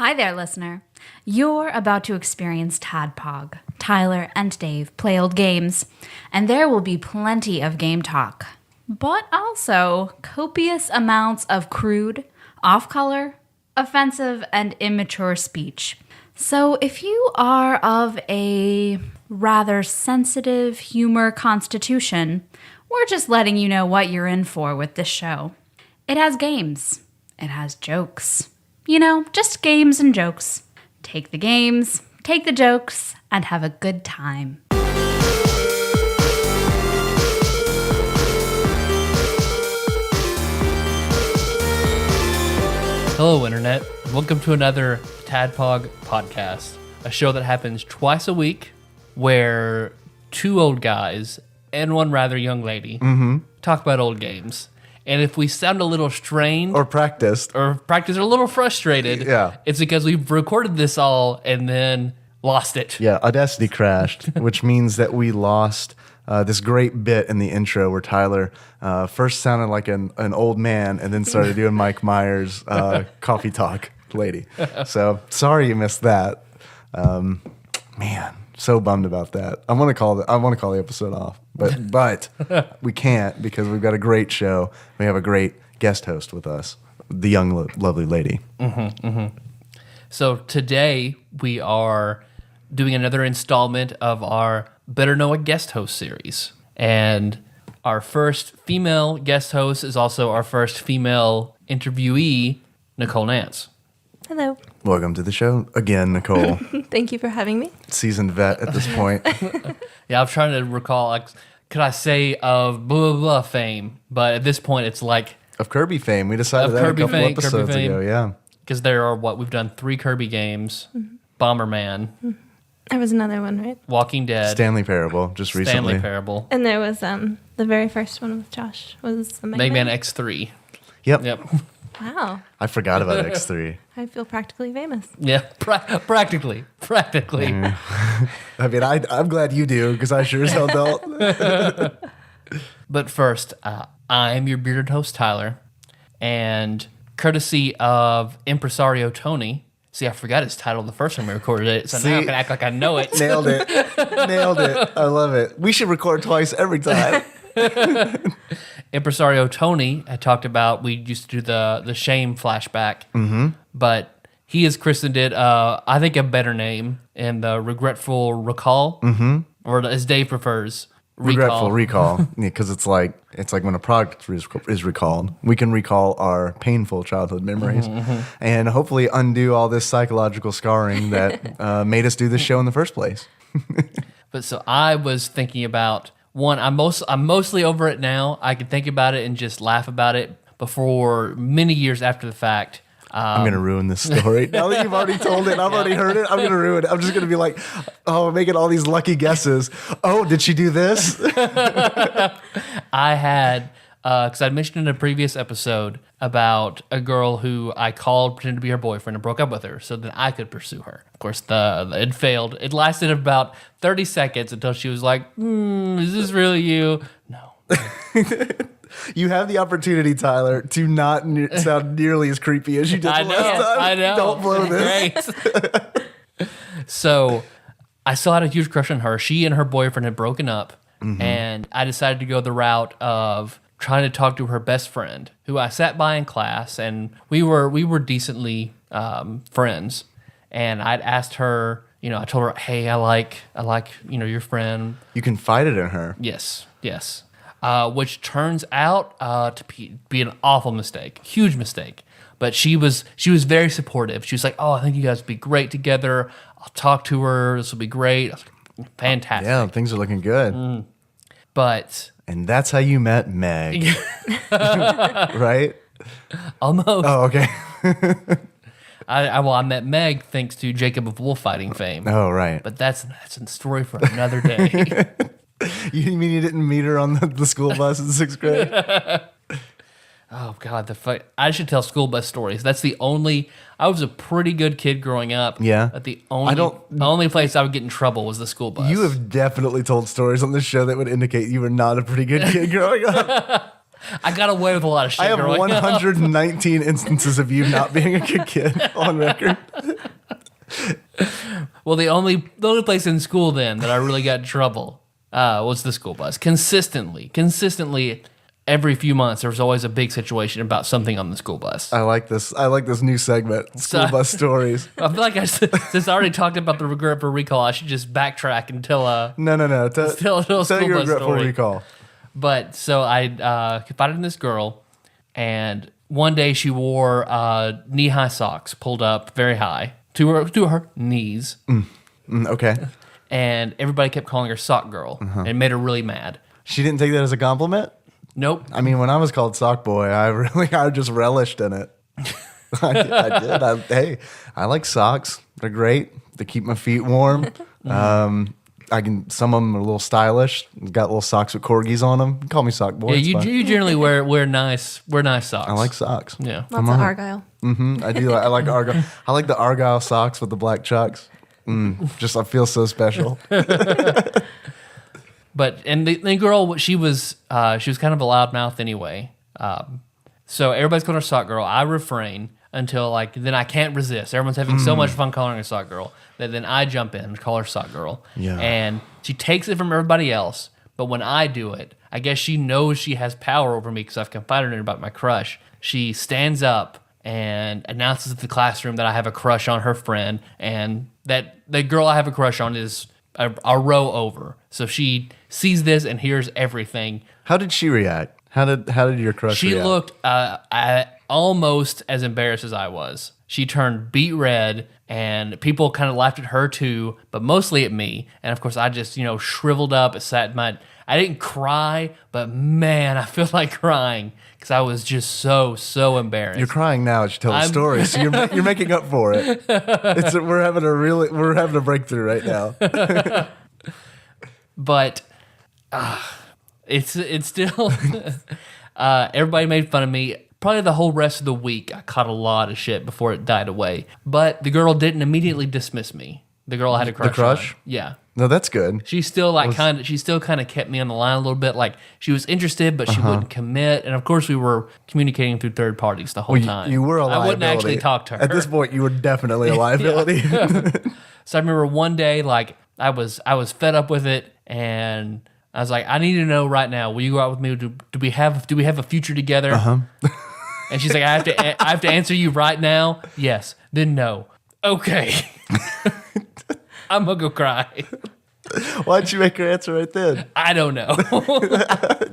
Hi there, listener. You're about to experience TADPOG. Tyler and Dave play old games, and there will be plenty of game talk, but also copious amounts of crude, off-color, offensive, and immature speech. So if you are of a rather sensitive humor constitution, we're just letting you know what you're in for with this show. It has games. It has jokes. You know, just games and jokes. Take the games, take the jokes, and have a good time. Hello, Internet. Welcome to another TADPOG podcast, a show that happens twice a week where two old guys and one rather young lady talk about old games. And if we sound a little strained or practiced or a little frustrated, it's because we've recorded this all and then lost it. Yeah, Audacity crashed, which means that we lost this great bit in the intro where Tyler first sounded like an old man and then started doing Mike Myers' coffee talk lady. So sorry you missed that. Man, so bummed about that. I want to call the episode off, but we can't because we've got a great show. We have a great guest host with us, the young lovely lady. So today we are doing another installment of our Better Know a Guest Host series. And our first female guest host is also our first female interviewee, Nicole Nance. Hello. Welcome to the show again, Nicole. Thank you for having me. Seasoned vet at this point. Yeah, I'm trying to recall, like, could I say of blah, blah, blah fame? But at this point, it's like... Of Kirby fame. We decided that a couple episodes ago, yeah. Because there are, we've done 3 Kirby games. Bomberman. There was another one, right? Walking Dead. Stanley Parable, just recently. Stanley Parable. And there was the very first one with Josh was the Mega Man X3. Yep. Wow. I forgot about X3. I feel practically famous. Yeah, practically. I mean, I'm glad you do, because I sure as hell don't. But first, I'm your bearded host, Tyler, and courtesy of Impresario Tony. See, I forgot his title the first time we recorded it, so now I can act like I know it. Nailed it. I love it. We should record twice every time. Impresario Tony had talked about, we used to do the shame flashback, but he has christened it, I think, a better name, in the regretful recall, or as Dave prefers, regretful recall, because it's like when a product is recalled, we can recall our painful childhood memories and hopefully undo all this psychological scarring that made us do this show in the first place. But so I was thinking about, one, I'm mostly over it now. I can think about it and just laugh about it. Before many years after the fact, I'm going to ruin this story. Now that you've already told it, I've already heard it, I'm going to ruin it. I'm just going to be like, oh, making all these lucky guesses. Oh, did she do this? I had, because I mentioned in a previous episode about a girl who I called, pretended to be her boyfriend, and broke up with her so that I could pursue her. Of course, it failed. It lasted about 30 seconds until she was like, is this really you? No. You have the opportunity, Tyler, to not sound nearly as creepy as you did last time. I know. Don't blow this. Great. So I still had a huge crush on her. She and her boyfriend had broken up, and I decided to go the route of trying to talk to her best friend, who I sat by in class, and we were decently friends. And I'd asked her, I told her, hey, I like your friend. You confided in her. Yes. Which turns out to be an awful mistake, huge mistake. But she was very supportive. She was like, "Oh, I think you guys would be great together. I'll talk to her. This will be great." I was like, fantastic. Yeah, things are looking good. And that's how you met Meg, right? Almost. Oh, okay. I met Meg thanks to Jacob of Wolffighting fame. Oh, right. But that's a story for another day. You mean you didn't meet her on the school bus in 6th grade? Oh, God. I should tell school bus stories. That's the only... I was a pretty good kid growing up. Yeah. But the only place I would get in trouble was the school bus. You have definitely told stories on this show that would indicate you were not a pretty good kid growing up. I got away with a lot of shit. I have 119 instances of you not being a good kid on record. Well, the only place in school then that I really got in trouble was the school bus. Consistently, every few months, there was always a big situation about something on the school bus. I like this new segment, school bus stories. I feel like since I already talked about the regretful recall, I should just backtrack and tell No. tell a little Tell school your bus regretful story. recall. But so I confided in this girl, and one day she wore knee-high socks pulled up very high to her knees. Okay. And everybody kept calling her Sock Girl, and it made her really mad. She didn't take that as a compliment? Nope. I mean, when I was called Sock Boy, I just relished in it. I did. Hey, I like socks. They're great. They keep my feet warm. Some of them are a little stylish. Got little socks with corgis on them. Call me Sock Boy. Yeah, you generally wear nice socks. I like socks. Yeah. Lots of Argyle. I do. I like Argyle. I like the Argyle socks with the black chucks. I feel so special. But the girl, she was kind of a loudmouth anyway. So everybody's calling her Sock Girl. I refrain until then I can't resist. Everyone's having so much fun calling her Sock Girl that then I jump in and call her Sock Girl. Yeah. And she takes it from everybody else. But when I do it, I guess she knows she has power over me because I've confided in her about my crush. She stands up and announces to the classroom that I have a crush on her friend, and that the girl I have a crush on is a row over. So she sees this and hears everything. How did she react? How did your crush She react? looked almost as embarrassed as I was. She turned beet red, and people kind of laughed at her too, but mostly at me. And of course, I just shriveled up. I didn't cry, but man, I feel like crying because I was just so embarrassed. You're crying now as you tell the story, so you're making up for it. We're having a breakthrough right now. But it's still everybody made fun of me. Probably the whole rest of the week, I caught a lot of shit before it died away. But the girl didn't immediately dismiss me. The girl I had a crush. The crush? On. Yeah. No, that's good. She still kind of kept me on the line a little bit. Like she was interested, but she wouldn't commit. And of course, we were communicating through third parties the whole time. You were a liability. I wouldn't actually talk to her. At this point, you were definitely a liability. So I remember one day, I was fed up with it, and I was like, I need to know right now. Will you go out with me? Do we have a future together? And she's like, I have to answer you right now. Yes. Then no. Okay. I'm gonna go cry. Why'd you make her answer right then? I don't know.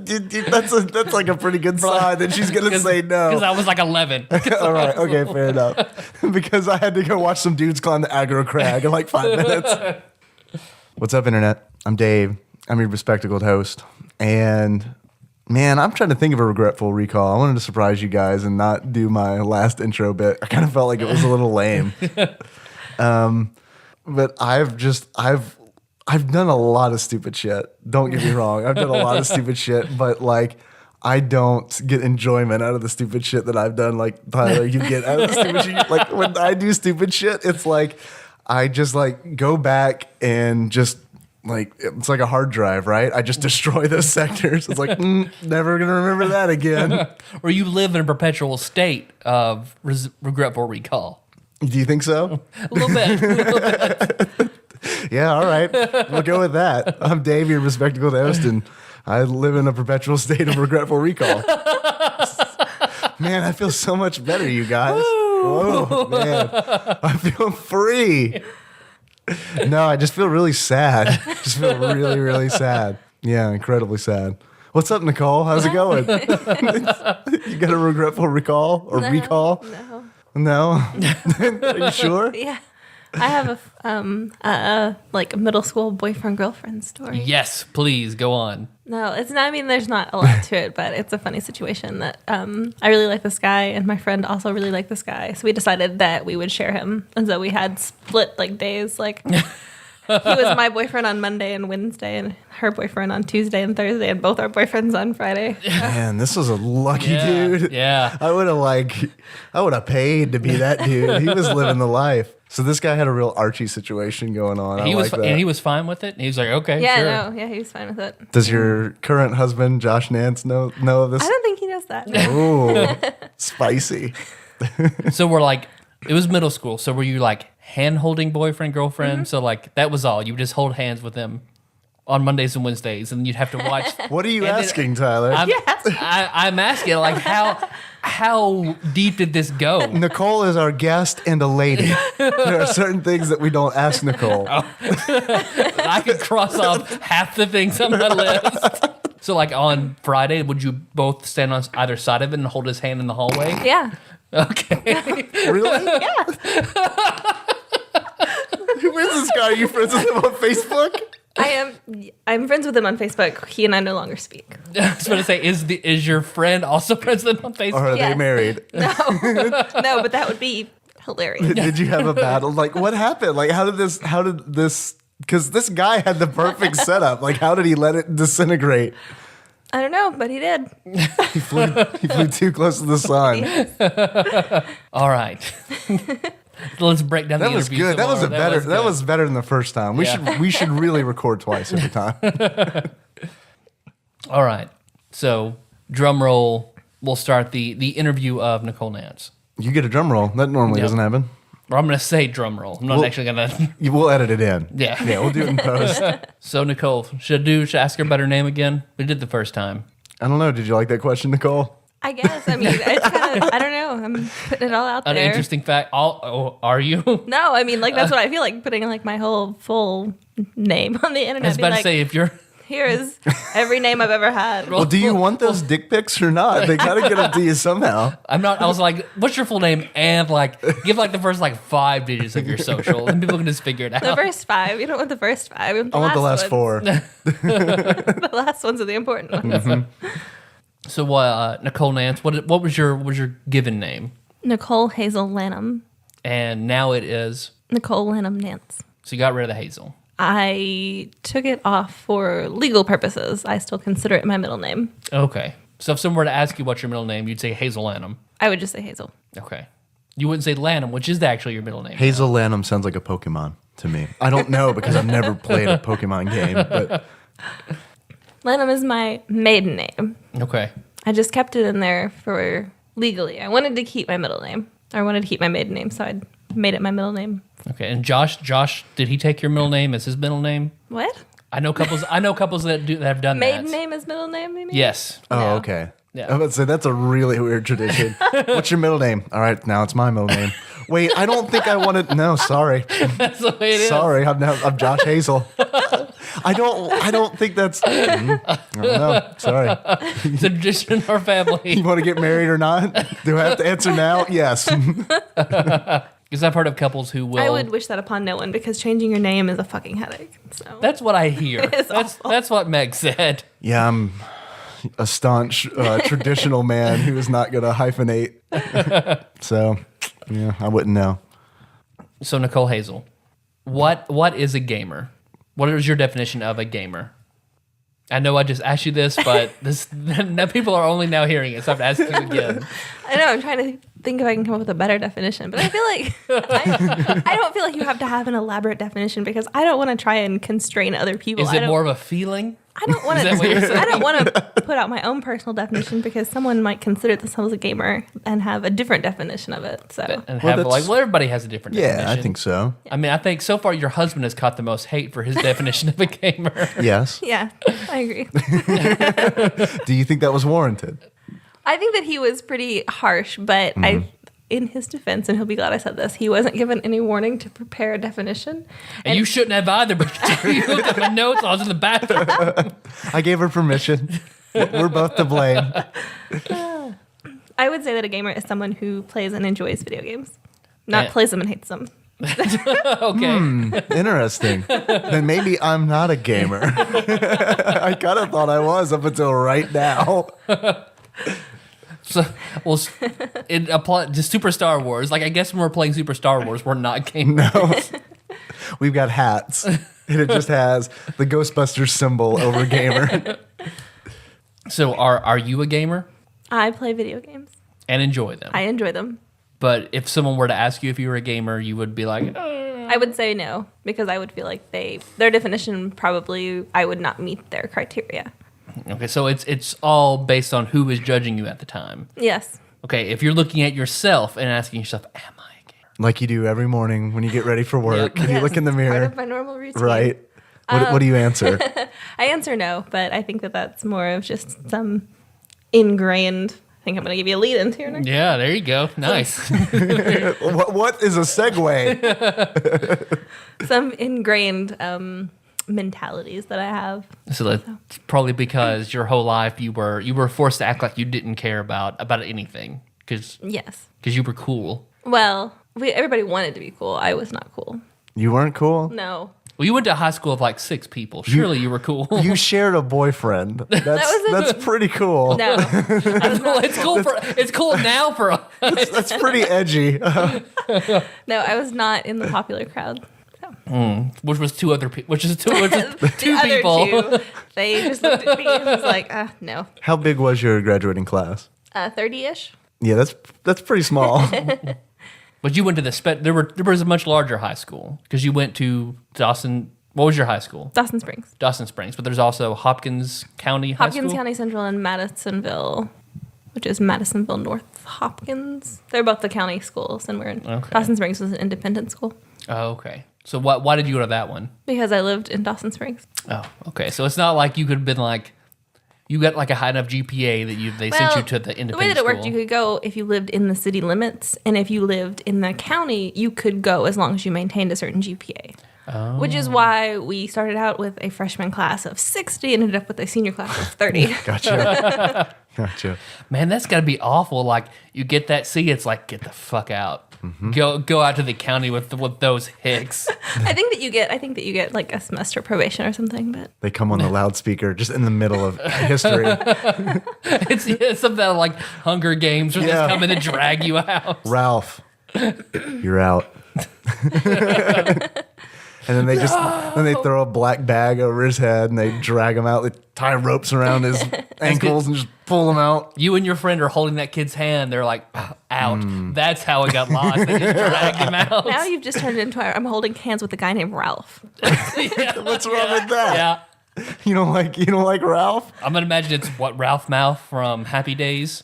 Dude, that's like a pretty good sign that she's gonna say no. Because I was like 11. All right, okay, fair enough. Because I had to go watch some dudes climb the aggro crag in like 5 minutes. What's up, Internet? I'm Dave. I'm your bespectacled host. And man, I'm trying to think of a regretful recall. I wanted to surprise you guys and not do my last intro bit. I kind of felt like it was a little lame. But I've done a lot of stupid shit. Don't get me wrong. I've done a lot of stupid shit, but I don't get enjoyment out of the stupid shit that I've done. Like Tyler, you get out of the stupid shit. Like when I do stupid shit, it's like I just go back and just it's like a hard drive, right? I just destroy those sectors. It's like never gonna remember that again. Or you live in a perpetual state of regretful recall. Do you think so? A little bit. Yeah, all right. We'll go with that. I'm Dave, your bespectacled host, and I live in a perpetual state of regretful recall. Man, I feel so much better, you guys. Whoa, man. I feel free. No, I just feel really sad. Just feel really, really sad. Yeah, incredibly sad. What's up, Nicole? How's it going? You got a regretful recall or recall? No. Are you sure? Yeah. I have a middle school boyfriend girlfriend story. Yes, please go on. No, it's not. I mean, there's not a lot to it, but it's a funny situation that I really like this guy, and my friend also really liked this guy. So we decided that we would share him, and so we had split days. He was my boyfriend on Monday and Wednesday, and her boyfriend on Tuesday and Thursday, and both our boyfriends on Friday. Man, this was a lucky dude. Yeah. I would have paid to be that dude. He was living the life. So this guy had a real Archie situation going on. And he was fine with it. And he was like, okay, yeah, sure. no, yeah, he was fine with it. Does your current husband, Josh Nance, know of this? I don't think he knows that. Oh, spicy. So we're It was middle school. So were you like hand holding boyfriend, girlfriend? So like that was all. You would just hold hands with them on Mondays and Wednesdays, and you'd have to watch. What are you asking, Tyler? I'm asking like how deep did this go? Nicole is our guest and a lady. There are certain things that we don't ask Nicole. I could cross off half the things on my list. So like on Friday, would you both stand on either side of it and hold his hand in the hallway? Yeah. Okay. Really? Yeah. Who is this guy? Are you friends with him on Facebook? I'm friends with him on Facebook. He and I no longer speak. I was going to say, is your friend also friends with him on Facebook? Or are they Yes. married? No, but that would be hilarious. Did you have a battle? Like, what happened? Like, how did this, because this guy had the perfect setup. Like, how did he let it disintegrate? I don't know, but he did. He flew too close to the sun. All right. Let's break down That the was interview. good. That was good. That was better than the first time. Yeah. We should really record twice every time. All right. So, drum roll. We'll start the interview of Nicole Nance. You get a drum roll. That normally Yep. doesn't happen. Or I'm going to say drum roll. I'm not Well- actually going to. We'll edit it in. Yeah. Yeah, we'll do it in post. So, Nicole, should I ask her about her name again? We did the first time. I don't know. Did you like that question, Nicole? I guess. I mean, it's kind of, I don't know. I'm putting it all out An there. interesting fact. Are you? No, I mean, like, that's what I feel like, putting, like, my whole full name on the internet. I was Be about like, to say, if you're. here is every name I've ever had. Well, do you want those dick pics or not? They gotta get them to you somehow. I'm not. I was like, "What's your full name?" And like, give like the first like 5 digits of your social, and people can just figure it out. The first 5. You don't want the first 5. You want I want the last ones. 4. The last ones are the important ones. So, Nicole Nance, what was your given name? Nicole Hazel Lanham. And now it is. Nicole Lanham Nance. So you got rid of the Hazel. I took it off for legal purposes. I still consider it my middle name. Okay. So if someone were to ask you what's your middle name, you'd say Hazel Lanham. I would just say Hazel. Okay. You wouldn't say Lanham, which is actually your middle name. Hazel Lanham sounds like a Pokemon to me. I don't know because I've never played a Pokemon game, but Lanham is my maiden name. Okay. I just kept it in there for legally. I wanted to keep my middle name. I wanted to keep my maiden name, so I made it my middle name. Okay. And Josh, did he take your middle name as his middle name? What? I know couples that have done Maiden that. name is middle name, maybe? Yes. oh, No. okay. Yeah. I was about to say that's a really weird tradition. What's your middle name? All right, now it's my middle name. Wait, I don't think I want to. No, sorry, That's the way it is. sorry. I'm Josh Hazel. I don't think that's. I don't know. Sorry. It's a tradition in our family. You want to get married or not? Do I have to answer now? Yes. Because I've heard of couples who will. I would wish that upon no one because changing your name is a fucking headache. So That's what I hear. It's That's awful. that's what Meg said. Yeah, I'm a staunch traditional man who is not going to hyphenate. So, yeah, I wouldn't know. So Nicole Hazel, what is a gamer? What is your definition of a gamer? I know I just asked you this, but now people are only now hearing it, so I have to ask you again. I know I'm trying to think if I can come up with a better definition, but I feel like I don't feel like you have to have an elaborate definition because I don't want to try and constrain other people. Is it more of a feeling? I don't want Is that what you're to. saying? I don't want to put out my own personal definition because someone might consider themselves a gamer and have a different definition of it. So And Well, have like, that's- well, everybody has a different definition. Yeah, I think so. I mean, I think so far your husband has caught the most hate for his definition of a gamer. Yes. yeah, I agree. Do you think that was warranted? I think that he was pretty harsh, but in his defense, and he'll be glad I said this, he wasn't given any warning to prepare a definition. And you shouldn't have either, but you looked at my notes. I was in the bathroom. I gave her permission. We're both to blame. I would say that a gamer is someone who plays and enjoys video games, not Yeah. plays them and hates them. Okay. Interesting. Then maybe I'm not a gamer. I kind of thought I was up until right now. So, well, it applies to Super Star Wars. Like, I guess when we're playing Super Star Wars, we're not gamers. We've got hats, and it just has the Ghostbusters symbol over gamer. So, are you a gamer I play video games. and enjoy them? I enjoy them. But if someone were to ask you if you were a gamer, you would be like, I would say no because I would feel like their definition probably I would not meet their criteria. okay. So it's all based on who is judging you at the time. Yes. Okay, if you're looking at yourself and asking yourself, "Am I a gamer?" Like you do every morning when you get ready for work. Yep. And you look in the Part mirror. of my normal routine. Right. What do you answer? I answer no, but I think that that's more of just some ingrained. I think I'm going to give you a lead into here. Yeah, there you go. Nice. What is a segue? Some ingrained mentalities that I have. So that's probably because your whole life you were forced to act like you didn't care about anything because Yes. you were cool. Well, everybody wanted to be cool. I was not cool. You weren't cool? No. Well, you went to a high school of like 6 people. Surely you were cool. You shared a boyfriend. That's pretty cool. No. It's cool now for us. That's pretty edgy. No, I was not in the popular crowd. So. Which was two other people. Which is two The people. other two, they just looked at me and was like, no. How big was your graduating class? 30-ish. Yeah, that's pretty small. But you went to there was a much larger high school because you went to Dawson. What was your high school? Dawson Springs. Dawson Springs. But there's also Hopkins County High School. Hopkins County Central and Madisonville, which is Madisonville North Hopkins. They're both the county schools, and we're in Dawson Springs was an independent school. Oh, okay. So why did you go to that one? Because I lived in Dawson Springs. Oh, okay. So it's not like you could have been like, you got like a high enough GPA that they sent you to the independent The way that it worked, school. you could go if you lived in the city limits, and if you lived in the county, you could go as long as you maintained a certain GPA. Oh. Which is why we started out with a freshman class of 60 and ended up with a senior class of 30. Gotcha. Man, that's got to be awful. Like you get that C, it's like get the fuck out. Mm-hmm. Go out to the county with those hicks. I think that you get like a semester probation or something, but They come on the loudspeaker just in the middle of history. It's something like Hunger Games where Yeah. they come in and drag you out. Ralph, you're out. And then they throw a black bag over his head and they drag him out. They tie ropes around his ankles and just pull him out. You and your friend are holding that kid's hand. They're like, out. That's how it got lost. They just dragged him out. now you've just turned it into I'm holding hands with a guy named Ralph. What's wrong with that? Yeah. You don't like Ralph? I'm going to imagine it's Ralph Mouth from Happy Days.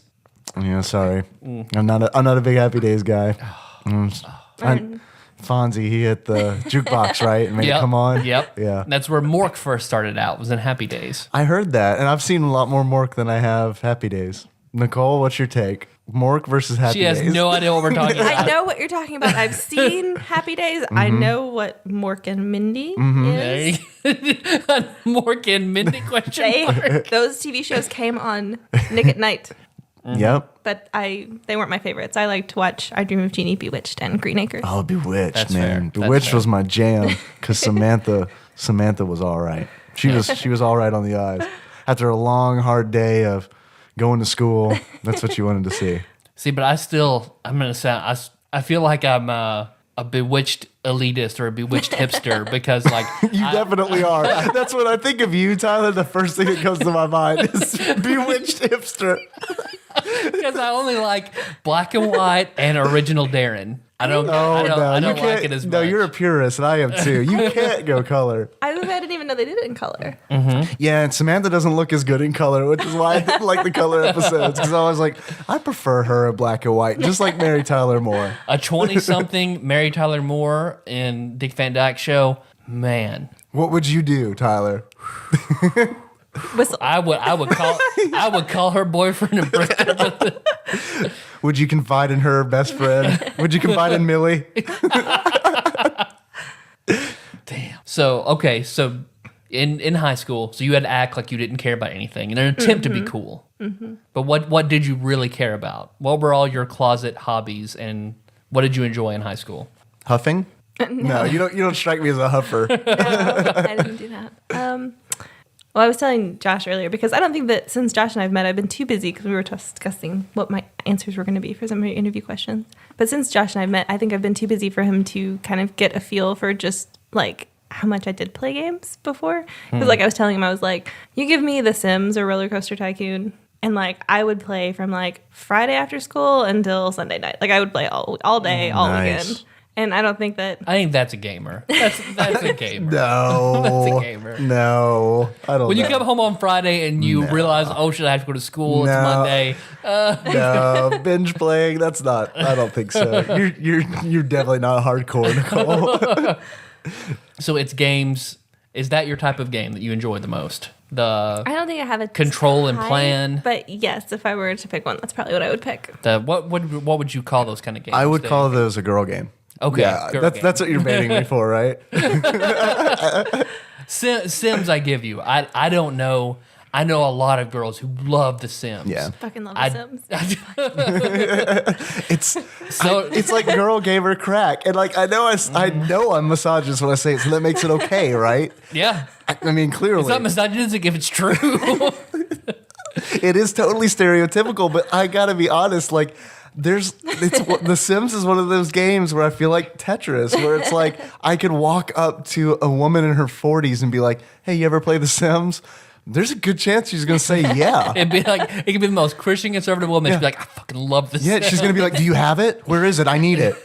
Yeah, sorry. I'm not a big Happy Days guy. Fonzie, he hit the jukebox, right? And made it come on. Yep. Yeah. That's where Mork first started out, was in Happy Days. I heard that, and I've seen a lot more Mork than I have Happy Days. Nicole, what's your take? Mork versus Happy She Days? has no idea what we're talking about. I know what you're talking about. I've seen Happy Days. I know what Mork and Mindy is. Mork and Mindy question mark. Those TV shows came on Nick at Night, Yep. but they weren't my favorites. I like to watch I Dream of Jeannie, Bewitched, and Green Acres. Oh, Bewitched, That's man. fair. Bewitched That's was my jam because Samantha was all right. She was all right on the eyes. After a long, hard day of going to school, that's what you wanted to see. See, but I'm going to sound, I feel like I'm a bewitched elitist or a bewitched hipster because like You definitely are. That's what I think of you, Tyler. The first thing that comes to my mind is Bewitched hipster. because I only like black and white and original Darren. I don't like it as much. No, you're a purist, and I am too. You can't go color. I didn't even know they did it in color. Yeah, and Samantha doesn't look as good in color, which is why I didn't like the color episodes. Because I was like, I prefer her in black and white, just like Mary Tyler Moore. A 20-something Mary Tyler Moore in Dick Van Dyke Show. Man, What would you do, Tyler? Whistle. I would call her boyfriend and break up. Would you confide in her best friend? Would you confide in Millie? Damn. So in high school, so you had to act like you didn't care about anything in an attempt to be cool. But what did you really care about? What were all your closet hobbies, and what did you enjoy in high school? Huffing? No, you don't strike me as a huffer. I didn't do that. Well, I was telling Josh earlier because I don't think that since Josh and I have met, I've been too busy because we were discussing what my answers were going to be for some of your interview questions. But since Josh and I have met, I think I've been too busy for him to kind of get a feel for just like how much I did play games before. Because like I was telling him, I was like, you give me The Sims or Roller Coaster Tycoon, and like I would play from like Friday after school until Sunday night. Like I would play all day, all Nice. weekend. And I don't think that. I think that's a gamer. That's a gamer. No. That's a gamer. No. I don't When you know. come home on Friday and you realize, oh shit, I have to go to school. It's No. Monday. No, binge playing. That's not. I don't think so. You're definitely not hardcore, Nicole. So it's games. Is that your type of game that you enjoy the most? I don't think I have a Control and type, plan. But yes, if I were to pick one, that's probably what I would pick. What would you call those kind of games? I would Dave? call those a girl game. Okay, Yeah, girl that's game. that's what you're baiting me for, right? Sims. I give you. I don't know. I know a lot of girls who love The Sims. Yeah. Fucking love I- The Sims. It's So it's like girl gamer crack, and like I know I'm misogynist when I say it, so that makes it okay, right? yeah, I mean, clearly it's not misogynistic if it's true. it is totally stereotypical, but I gotta be honest, like. The Sims is one of those games where I feel like Tetris, where it's like I could walk up to a woman in her 40s and be like, "Hey, you ever play The Sims?" There's a good chance she's gonna say yeah. It'd be like it could be the most Christian conservative woman. She'd be like, I fucking love this. Yeah, she's gonna be like, "Do you have it? Where is it? I need it."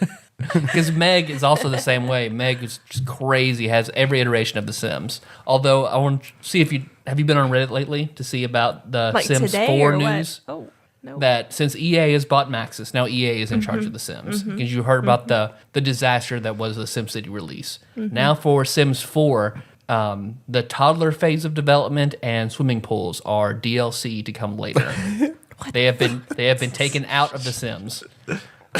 Because Meg is also the same way. Meg is just crazy. Has every iteration of The Sims. Although I want to see if you have been on Reddit lately to see about the Like Sims today 4 or news. what? Oh, no. That since EA has bought Maxis, now EA is in charge of The Sims. Because you heard about the disaster that was the SimCity release. Now for Sims 4, the toddler phase of development and swimming pools are DLC to come later. They have been taken out of The Sims.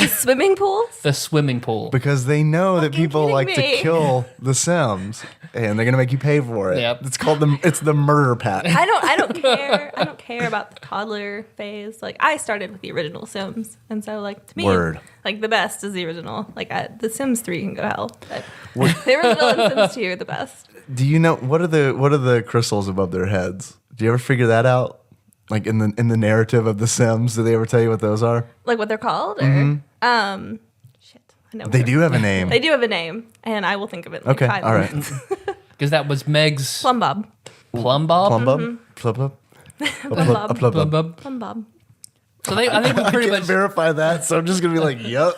Swimming pools? The swimming pool. Because they know that people kidding like me. to kill the Sims, and they're gonna make you pay for it. Yep. It's the murder pack. I don't care. I don't care about the toddler phase. Like I started with the original Sims, and so like to me, Word. like the best is the original. Like the Sims 3 can go to hell. But the original and Sims 2 are the best. Do you know what are the crystals above their heads? Do you ever figure that out? Like in the narrative of the Sims, do they ever tell you what those are? Like what they're called, or shit. I know They do have a name. They do have a name, and I will think of it. In like Okay, 5 all right. minutes. Because that was Meg's Plum Bob. Plum Bob. Plum bub, plub plub, Plum a Bob. plub Plum bub. Bob. Plum Bob. So I think we I pretty can't much. verify that, so I'm just gonna be like, "Yep,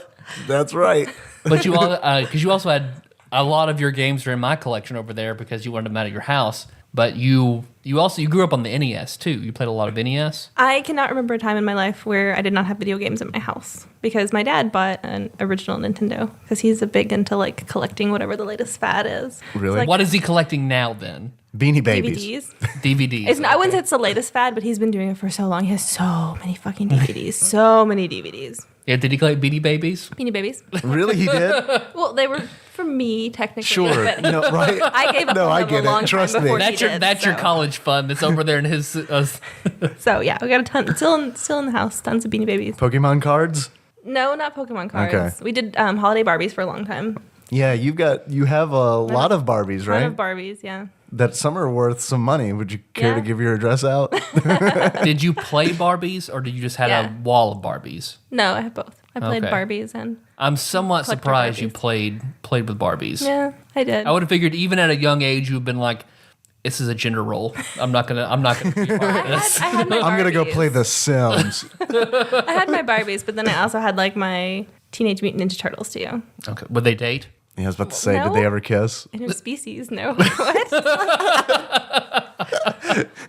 that's right." But you all, because you also had a lot of your games are in my collection over there because you wanted them out of your house. But you grew up on the NES too. You played a lot of NES. I cannot remember a time in my life where I did not have video games in my house because my dad bought an original Nintendo because he's a big into like collecting whatever the latest fad is. Really? Like What is he collecting now then? Beanie Babies. DVDs. DVDs. I wouldn't say it's the latest fad, but he's been doing it for so long. He has so many fucking DVDs. So many DVDs. Yeah, did he collect Beanie Babies? Beanie Babies. Really, he did? Well, they were for me technically. Sure. But No, right? I gave up No, on I them get a long it. Trust time me. before That's he your did, your so. college fund that's over there in his. So yeah, we got a ton still in the house. Tons of Beanie Babies. Pokemon cards? No, not Pokemon cards. Okay. We did holiday Barbies for a long time. Yeah, you have a lot of Barbies, A lot right? of Barbies, yeah. That some are worth some money. Would you care to Yeah. give your address out? Did you play Barbies or did you just have Yeah. a wall of Barbies? No, I have both. I played Okay. Barbies and I'm somewhat Collector surprised you Barbies. played with Barbies. yeah, I did. I would have figured even at a young age you've been like, this is a gender role. I'm not gonna be part of this. I had my I'm gonna go Barbies. play The Sims. I had my Barbies, but then I also had like my Teenage Mutant Ninja Turtles too. Okay. Would they date? Yeah, I was about to say, No. did they ever kiss? Interspecies, no. What?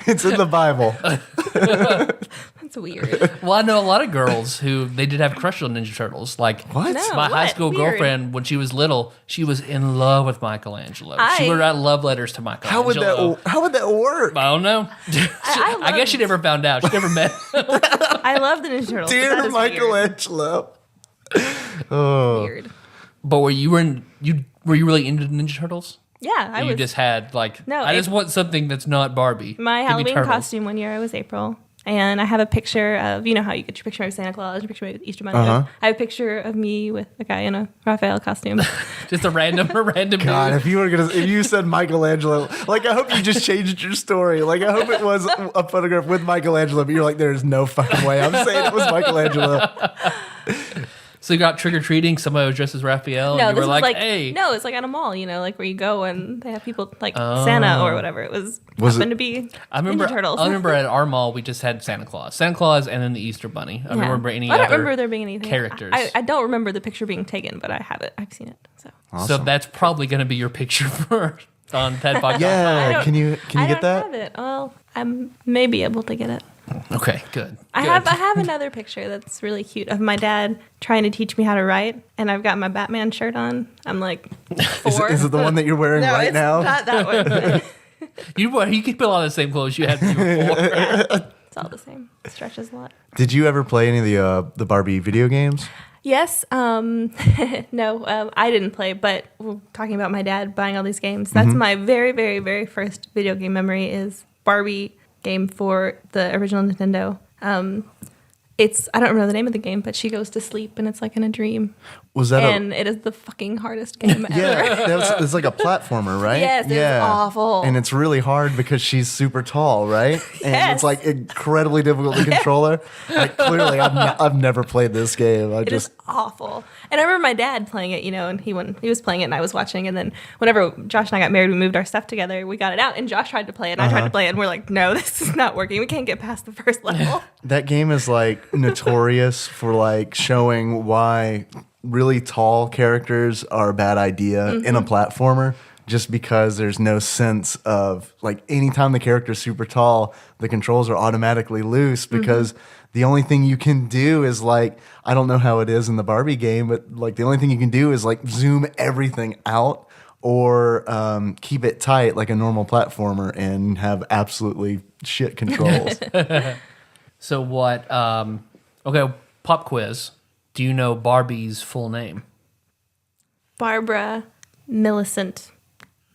It's in the Bible. That's weird. Well, I know a lot of girls who they did have crush on Ninja Turtles. Like What? No. my high what? school Weird. girlfriend, when she was little, she was in love with Michelangelo. She I- would write love letters to Michelangelo. How would that work? I don't know. I guess she loved- never found out. She never met. I love the Ninja Turtles. but that Dear is Michelangelo. Weird. But were you really into the Ninja Turtles? Yeah, I you was. just had like No, I just it- want something that's not Barbie. My Give me Halloween turtles. costume one year, I was April. And I have a picture of, you know how you get your picture of Santa Claus, your picture of Easter Bunny. Uh-huh. I have a picture of me with a guy in a Raphael costume. Just a random God, dude. if you said Michelangelo, like I hope you just changed your story. Like I hope it was a photograph with Michelangelo, but you're like, there's no fucking way I'm saying it was Michelangelo. So you got trick or treating. Somebody was dressed as Raphael. No, and you this were was like, like "Hey." no, it's like at a mall, like where you go and they have people like Santa or whatever. It was Was happened it- to be I remember. Ninja Turtles. I remember at our mall we just had Santa Claus, and then the Easter Bunny. I don't Yeah. remember any I don't other remember there being anything characters. I don't remember the picture being taken, but I have it. I've seen it. So So Awesome. that's probably going to be your picture for on TADPOG. Yeah, can you I get don't that? have it. Well, I may be able to get it. Okay, good. I Good. have another picture that's really cute of my dad trying to teach me how to write, and I've got my Batman shirt on. I'm like 4. Is it the one that you're wearing no, right it's now? not that one. You keep a lot of the same clothes you had when you were 4. It's all the same. It stretches a lot. Did you ever play any of the Barbie video games? Yes. No, I didn't play, but we're talking about my dad buying all these games. That's my very, very, very first video game memory is Barbie game for the original Nintendo. I don't remember the name of the game, but she goes to sleep and it's like in a dream. Was that And it is the fucking hardest game ever. Yeah, it's like a platformer, right? Yes, it's awful. And it's really hard because she's super tall, right? And Yes. it's like incredibly difficult to control her. Like clearly, I've never played this game. It is awful. And I remember my dad playing it, and he was playing it and I was watching. And then whenever Josh and I got married, we moved our stuff together. We got it out and Josh tried to play it and I tried to play it. And we're like, no, this is not working. We can't get past the first level. That game is like notorious for like showing why really tall characters are a bad idea in a platformer, just because there's no sense of like anytime the character's super tall, the controls are automatically loose because the only thing you can do is like, I don't know how it is in the Barbie game, but like the only thing you can do is like zoom everything out or keep it tight like a normal platformer and have absolutely shit controls. So what? Okay, pop quiz. Do you know Barbie's full name? Barbara Millicent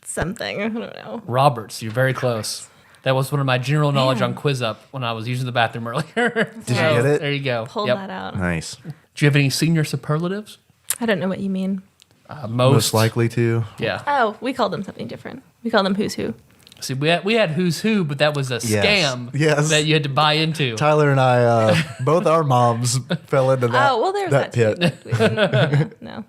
something. I don't know. Roberts. You're very close. That was one of my general knowledge on Quiz Up when I was using the bathroom earlier. Did you get it? There you go. Pull that out. Nice. Do you have any senior superlatives? I don't know what you mean. Most likely to. Yeah. Oh, we called them something different. We called them Who's Who. See, we had Who's Who, but that was a scam Yes. that you had to buy into. Tyler and I, both our moms fell into that. Oh, well, there's that that pit. too. Yeah, no.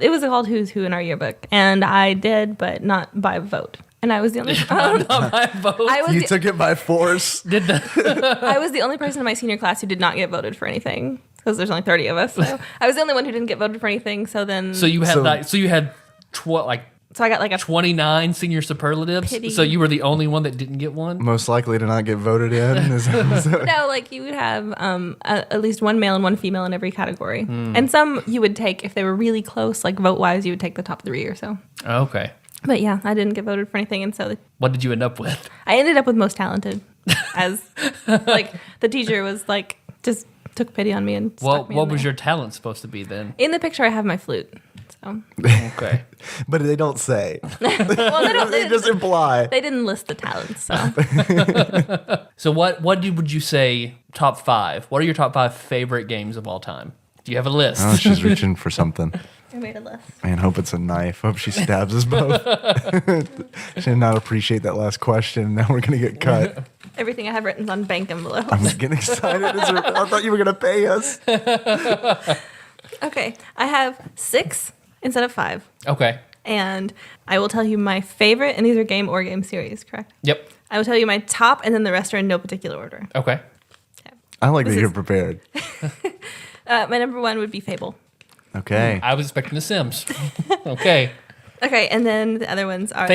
It was called Who's Who in our yearbook, and I did, but not by vote. And I was the only. My vote. I was You the, took it by force. Did the I was the only person in my senior class who did not get voted for anything because there's only 30 of us. So I was the only one who didn't get voted for anything. So then, so you had So- like, so you had so I got like a 29 senior superlatives. Pity. So you were the only one that didn't get one. Most likely to not get voted in. Is that- no, like you would have at least one male and one female in every category, and some you would take if they were really close, like vote wise, you would take the top 3 or so. Okay. But yeah, I didn't get voted for anything, and so What did you end up with? I ended up with most talented, as like the teacher was like just took pity on me and stuck me What in was there. your talent supposed to be then? In the picture, I have my flute. So Okay. but they don't say. well, they don't. They just imply. They didn't list the talents. So So would you say top 5? What are your top 5 favorite games of all time? Do you have a list? Oh, she's reaching for something. I made a list. Man, hope it's a knife. Hope she stabs us both. She did not appreciate that last question. Now we're going to get cut. Everything I have written is on bank envelopes. I'm getting excited. I thought you were going to pay us. Okay, I have 6 instead of 5, Okay. and I will tell you my favorite. And these are game or game series, correct? Yep. I will tell you my top, and then the rest are in no particular order. Okay. Okay. I like This that you're is- prepared. My number 1 would be Fable. Okay. I was expecting The Sims. Okay. Okay, and then the other ones are The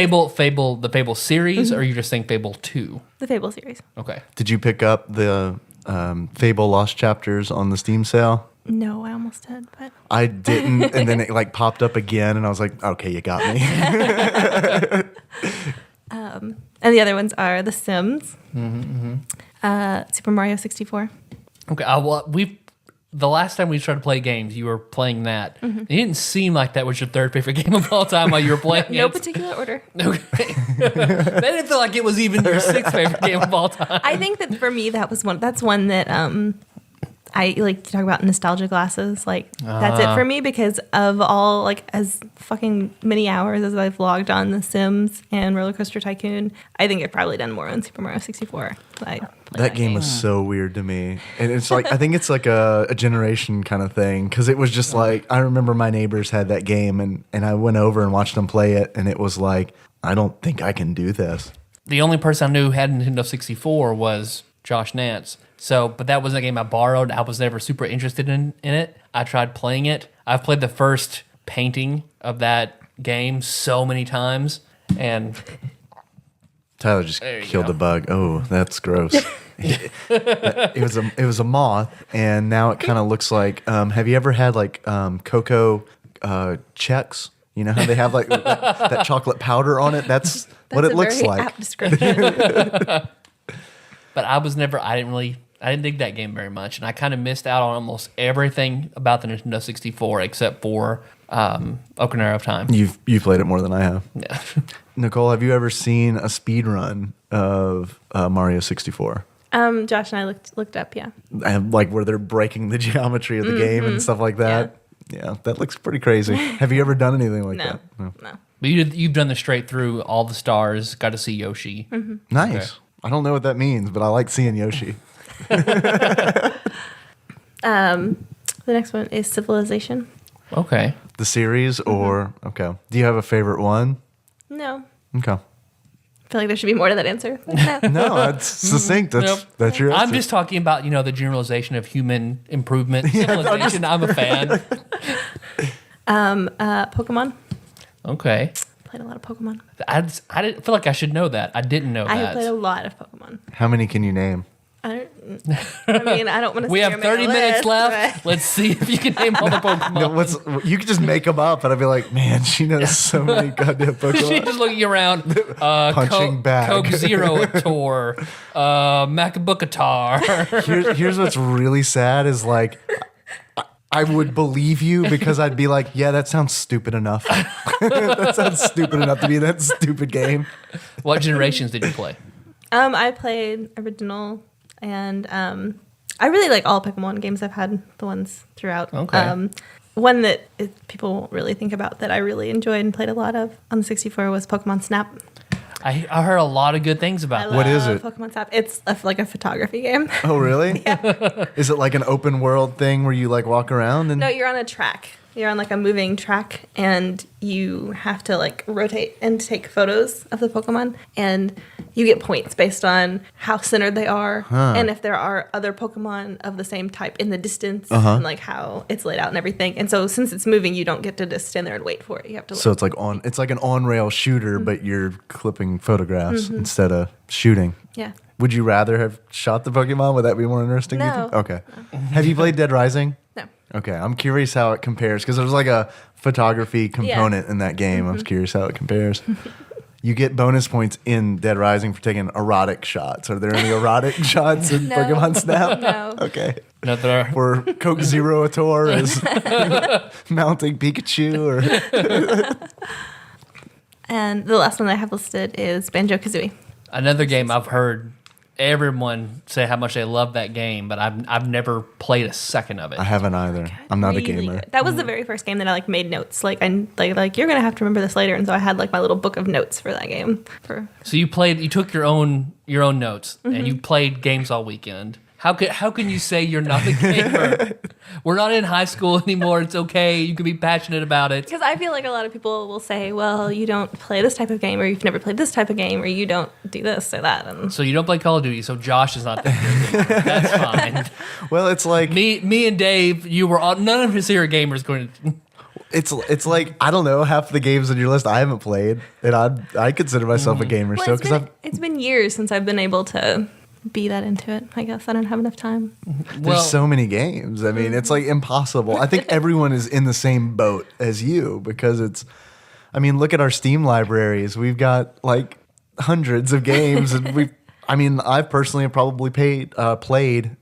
Fable series, or you just think Fable 2? the Fable series. Okay. Did you pick up the Fable Lost Chapters on the Steam sale? No, I almost did, but I didn't, and then it like popped up again, and I was like, "Okay, you got me." and the other ones are The Sims, Super Mario 64. Okay. The last time we tried to play games, you were playing that. It didn't seem like that was your third favorite game of all time while you were playing No it. particular order. Okay. That didn't feel like it was even your 6th favorite game of all time. I think that for me, that's one that I like to talk about nostalgia glasses. Like that's it for me because of all like as fucking many hours as I've logged on The Sims and Roller Coaster Tycoon. I think I've probably done more on Super Mario 64. play That game was so weird to me. And it's like, I think it's like a generation kind of thing. Cause it was just like, I remember my neighbors had that game and I went over and watched them play it. And it was like, I don't think I can do this. The only person I knew who had a Nintendo 64 was Josh Nance. So, but that wasn't a game I borrowed. I was never super interested in it. I tried playing it. I've played the first painting of that game so many times. And Tyler just killed go. a bug. Oh, that's gross. It was a moth, and now it kind of looks like. Have you ever had like cocoa Chex? You know how they have like that chocolate powder on it? That's what it looks like. Apt description. But I didn't dig that game very much, and I kind of missed out on almost everything about the Nintendo 64 except for Ocarina of Time. You've played it more than I have. Yeah. Nicole, have you ever seen a speed run of Mario 64? Josh and I looked up, yeah. And like where they're breaking the geometry of the game and stuff like that. Yeah, that looks pretty crazy. Have you ever done anything like that? No. But you've done the straight through all the stars, got to see Yoshi. Nice. Okay. I don't know what that means, but I like seeing Yoshi. The next one is Civilization. Okay. The series or okay. Do you have a favorite one? No. Okay. I feel like there should be more to that answer. But no. No, that's succinct. That's your answer. I'm just talking about, the generalization of human improvement. Civilization, I'm a fan. Pokemon. Okay. Played a lot of Pokemon. I didn't feel like I should know that. I didn't know I have played a that. lot of Pokemon. How many can you name? I don't want to. We have 30 minutes left. Let's see if you can name all the Pokemon. No, you could just make them up, and I'd be like, man, she knows so many goddamn She's Pokemon. just looking around. Punching bag. Coke Zero Tour. Macabucatar. Here's what's really sad is like, I would believe you because I'd be like, yeah, that sounds stupid enough. That sounds stupid enough to be that stupid game. What generations did you play? I played original, and I really like all Pokemon games. I've had the ones throughout. Okay. One that people won't really think about that I really enjoyed and played a lot of on the 64 was Pokemon Snap. I heard a lot of good things about that. What is it? Pokemon Snap. It's like a photography game. Oh, really? Yeah. Is it like an open world thing where you like walk around and? No, you're on a track. You're on like a moving track, and you have to like rotate and take photos of the Pokemon, and you get points based on how centered they are, and if there are other Pokemon of the same type in the distance, and like how it's laid out and everything. And so, since it's moving, you don't get to just stand there and wait for it. You have to. So it's like an on-rail shooter, but you're clipping photographs instead of shooting. Yeah. Would you rather have shot the Pokemon? Would that be more interesting? Do you No. think? Okay. Have you played Dead Rising? No. Okay, I'm curious how it compares because there's like a photography component in that game. I'm curious how it compares. You get bonus points in Dead Rising for taking erotic shots. Are there any erotic shots in No. Pokemon Snap? No. Okay. No, there are. Where Coke Zero Tour is mounting Pikachu or And the last one I have listed is Banjo-Kazooie. Another game I've heard everyone say how much they love that game, but I've never played a second of it. I haven't either. I'm not a Really gamer. good. That was the very first game that I like made notes. Like you're gonna have to remember this later, and so I had like my little book of notes for that game. So you took your own notes and you played games all weekend. How can you say you're not a gamer? We're not in high school anymore. It's okay. You can be passionate about it. Because I feel like a lot of people will say, well, you don't play this type of game, or you've never played this type of game, or you don't do this or that. And So you don't play Call of Duty. So Josh is not that good. That's fine. Well, it's like Me and Dave, none of us here are gamers. Going to, it's like I don't know, half the games on your list I haven't played, and I consider myself a gamer well, still because it's been years since I've been able to be that into it. I guess I don't have enough time. there's so many games. I mean, it's like impossible. I think everyone is in the same boat as you because look at our Steam libraries. We've got like hundreds of games, and I personally have probably played 20%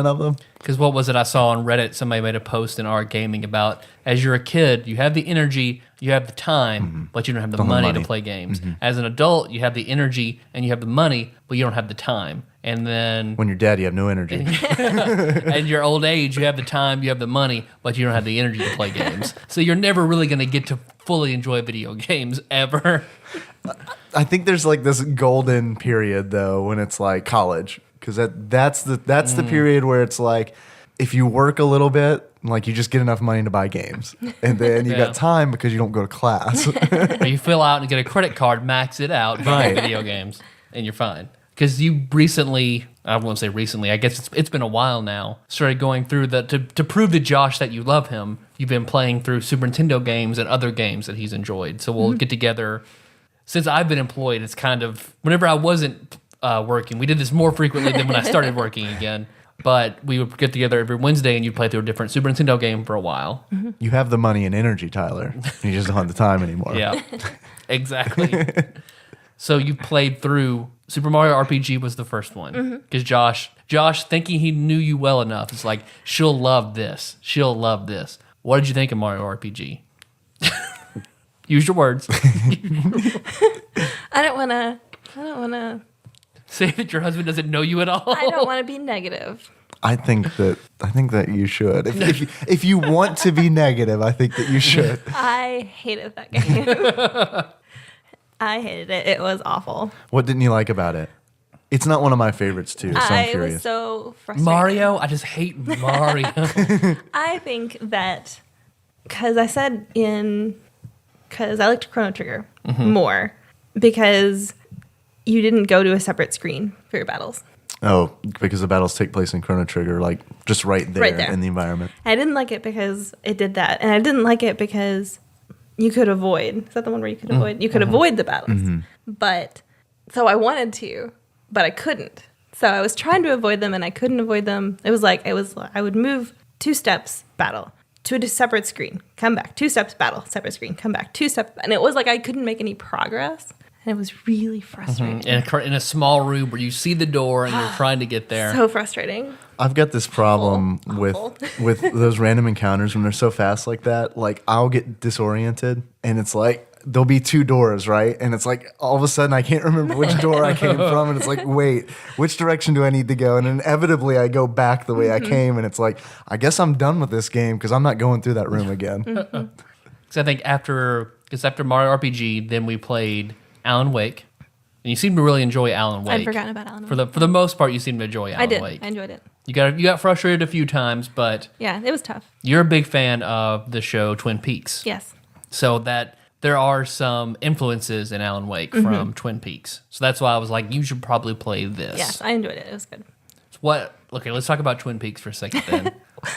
of them. Because what was it I saw on Reddit? Somebody made a post in our gaming about as you're a kid, you have the energy, you have the time, but you don't have the money to play games. As an adult, you have the energy and you have the money, but you don't have the time. And then When you're dead, you have no energy. at your old age, you have the time, you have the money, but you don't have the energy to play games. So you're never really going to get to fully enjoy video games ever. I think there's like this golden period though when it's like college, because that's the period where it's like if you work a little bit, like you just get enough money to buy games, and then you got time because you don't go to class. Or you fill out and get a credit card, max it out, buy video games, and you're fine. Because you recently, I won't say recently, I guess it's been a while now, started going through to prove to Josh that you love him, you've been playing through Super Nintendo games and other games that he's enjoyed. So we'll get together. Since I've been employed, it's kind of, whenever I wasn't working, we did this more frequently than when I started working again. But we would get together every Wednesday and you'd play through a different Super Nintendo game for a while. You have the money and energy, Tyler. You just don't have the time anymore. Yeah, exactly. So you played through Super Mario RPG was the first one. Because Josh, thinking he knew you well enough, is like, she'll love this. She'll love this. What did you think of Mario RPG? Use your words. I don't want to. Say that your husband doesn't know you at all. I don't want to be negative. I think that you should. If you want to be negative, I think that you should. I hated that game. I hated it. It was awful. What didn't you like about it? It's not one of my favorites too, so I'm I curious. was so frustrated. Mario? I just hate Mario. I think that because I liked Chrono Trigger more because you didn't go to a separate screen for your battles. Oh, because the battles take place in Chrono Trigger, like just right there in the environment. I didn't like it because it did that, and I didn't like it because you could avoid. Is that the one where you could avoid? You could avoid the battles, but so I wanted to, but I couldn't. So I was trying to avoid them, and I couldn't avoid them. It was I would move 2 steps, battle to a separate screen, come back 2 steps, battle, separate screen, come back 2 steps, and it was like I couldn't make any progress. And it was really frustrating. In a small room where you see the door and you're trying to get there. So frustrating. I've got this problem with those random encounters when they're so fast like that. Like I'll get disoriented, and it's like there'll be 2 doors, right? And it's like all of a sudden I can't remember which door I came from, and it's like, wait, which direction do I need to go? And inevitably I go back the way I came, and it's like, I guess I'm done with this game because I'm not going through that room again. Because I think after Mario RPG, then we played Alan Wake, and you seem to really enjoy Alan Wake. I'd forgotten about Alan Wake. For the most part, you seem to enjoy Alan Wake. I enjoyed it. You got frustrated a few times, but yeah, it was tough. You're a big fan of the show Twin Peaks. Yes. So that there are some influences in Alan Wake from Twin Peaks. So that's why I was like, you should probably play this. Yes, I enjoyed it. It was good. Okay, let's talk about Twin Peaks for a second then.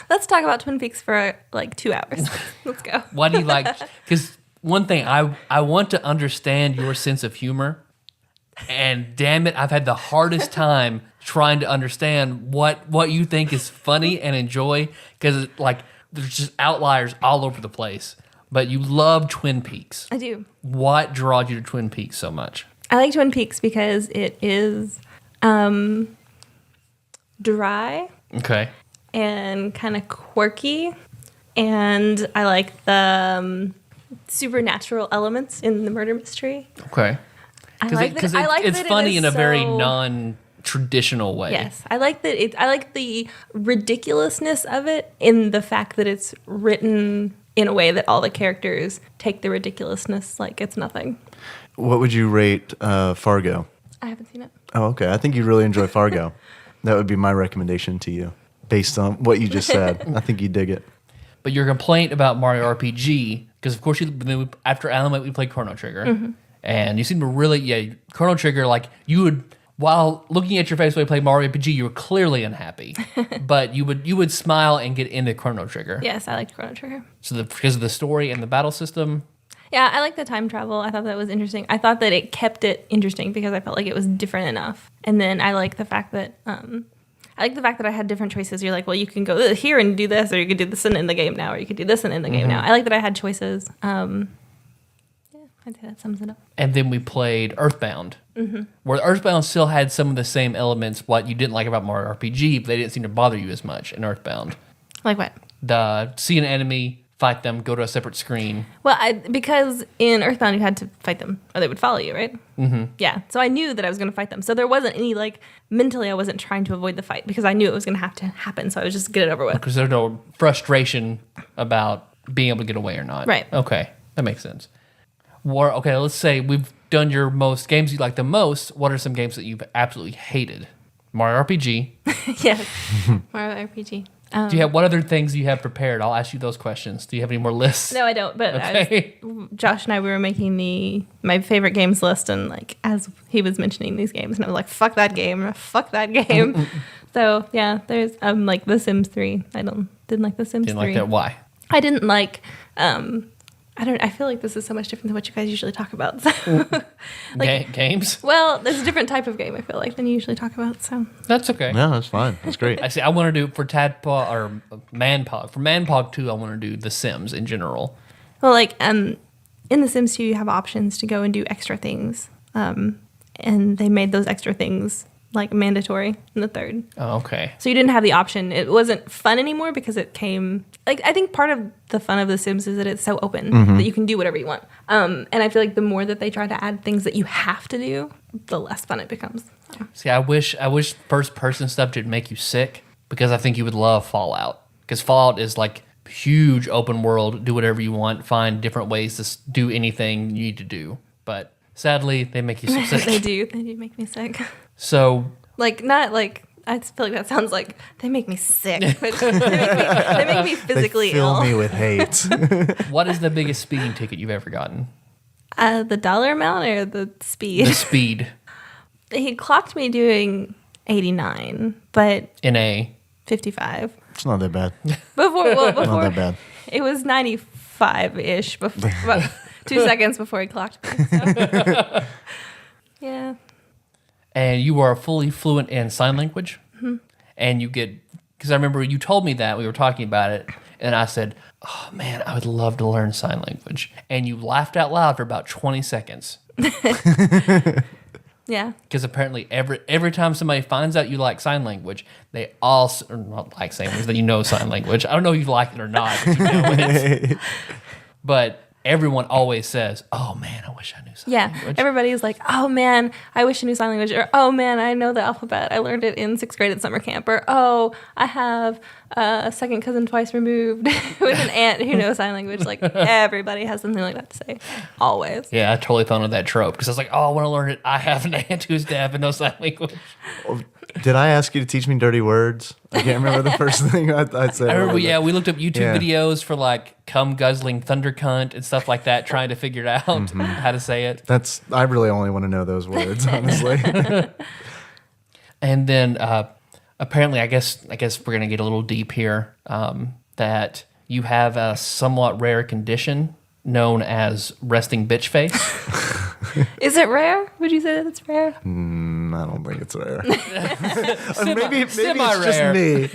Let's talk about Twin Peaks for like 2 hours. Let's go. Why do you like? Because one thing I want to understand your sense of humor, and damn it, I've had the hardest time trying to understand what you think is funny and enjoy, because like there's just outliers all over the place. But you love Twin Peaks. I do. What draws you to Twin Peaks so much? I like Twin Peaks because it is dry. Okay. And kind of quirky, and I like the supernatural elements in the murder mystery. Okay. Because it's funny in a very non-traditional way. Yes, I like that. I like the ridiculousness of it in the fact that it's written in a way that all the characters take the ridiculousness like it's nothing. What would you rate Fargo? I haven't seen it. Oh, okay. I think you'd really enjoy Fargo. That would be my recommendation to you, based on what you just said. I think you dig it. But your complaint about Mario RPG, because of course after Alan Wake we played Chrono Trigger, and you seem to really, Chrono Trigger, like you would, while looking at your face while you played Mario RPG, you were clearly unhappy, but you would smile and get into Chrono Trigger. Yes, I liked Chrono Trigger. So because of the story and the battle system. Yeah, I like the time travel. I thought that was interesting. I thought that it kept it interesting because I felt like it was different enough. And then I like the fact that I had different choices. You're like, well, you can go here and do this, or you could do this and end the game now, or you could do this and end the game now. I like that I had choices. Yeah, I'd say that sums it up. And then we played Earthbound, where Earthbound still had some of the same elements, what you didn't like about Mario RPG, but they didn't seem to bother you as much in Earthbound. Like what? See an enemy, fight them, go to a separate screen. Well, because in Earthbound you had to fight them, or they would follow you, right? Mm-hmm. Yeah, so I knew that I was going to fight them. So there wasn't any, mentally I wasn't trying to avoid the fight because I knew it was going to have to happen, so I was just get it over with. Because there's no frustration about being able to get away or not. Right. Okay. That makes sense. Okay, let's say we've done your most games you like the most. What are some games that you've absolutely hated? Mario RPG. Yeah, Mario RPG. Do you have what other things you have prepared? I'll ask you those questions. Do you have any more lists? No, I don't. But Okay. Josh and I, we were making my favorite games list, and like as he was mentioning these games, and I was like, "Fuck that game! Fuck that game!" So yeah, there's like The Sims 3. Didn't like The Sims 3. Didn't like that. Why? I didn't like. I feel like this is so much different than what you guys usually talk about. So, Games? well, there's a different type of game I feel like than you usually talk about. So That's okay. No, that's fine. That's great. I see. I want to do for TADPOG or ManPog. For ManPog 2, I want to do The Sims in general. well, like in The Sims 2, you have options to go and do extra things, and they made those extra things like mandatory in the third. Oh, okay. So you didn't have the option. It wasn't fun anymore because it came. Like I think part of the fun of The Sims is that it's so open that you can do whatever you want. And I feel like the more that they try to add things that you have to do, the less fun it becomes. See, I wish first person stuff didn't make you sick because I think you would love Fallout. Because Fallout is like huge open world, do whatever you want, find different ways to do anything you need to do. But sadly, they make you so sick. They do make me sick. So Like not like I feel like that sounds like they make me sick. But they make me physically They fill ill. me with hate. what is the biggest speeding ticket you've ever gotten? The dollar amount or the speed? The speed He clocked me doing 89, but in a 55. It's not that bad. Before Not that bad. it was 95-ish before about 2 seconds before he clocked me. So. Yeah. and you are fully fluent in sign language, and you get because I remember you told me that we were talking about it, and I said, "Oh man, I would love to learn sign language," and you laughed out loud for about 20 seconds Yeah. because apparently every time somebody finds out you like sign language, they all or not like sign language that you know sign language. I don't know if you like it or not, but you know it. But everyone always says, "Oh man, I wish I knew sign Yeah. language." Everybody's like, "Oh man, I wish I knew sign language," or "Oh man, I know the alphabet. I learned it in 6th grade at summer camp," or "Oh, I have a second cousin twice removed with an aunt who knows sign language." Like everybody has something like that to say, always. Yeah, I totally fell into that trope because I was like, "Oh, I want to learn it. I have an aunt who's deaf and knows sign language." Did I ask you to teach me dirty words? I can't remember the first thing I said. I remember, we looked up YouTube Yeah. videos for like cum guzzling thunder cunt and stuff like that, trying to figure out how to say it. I really only want to know those words, honestly. And then apparently, I guess we're gonna get a little deep here. That you have a somewhat rare condition known as resting bitch face. Is it rare? Would you say that it's rare? I don't think it's rare. maybe it's semi-rare. just me.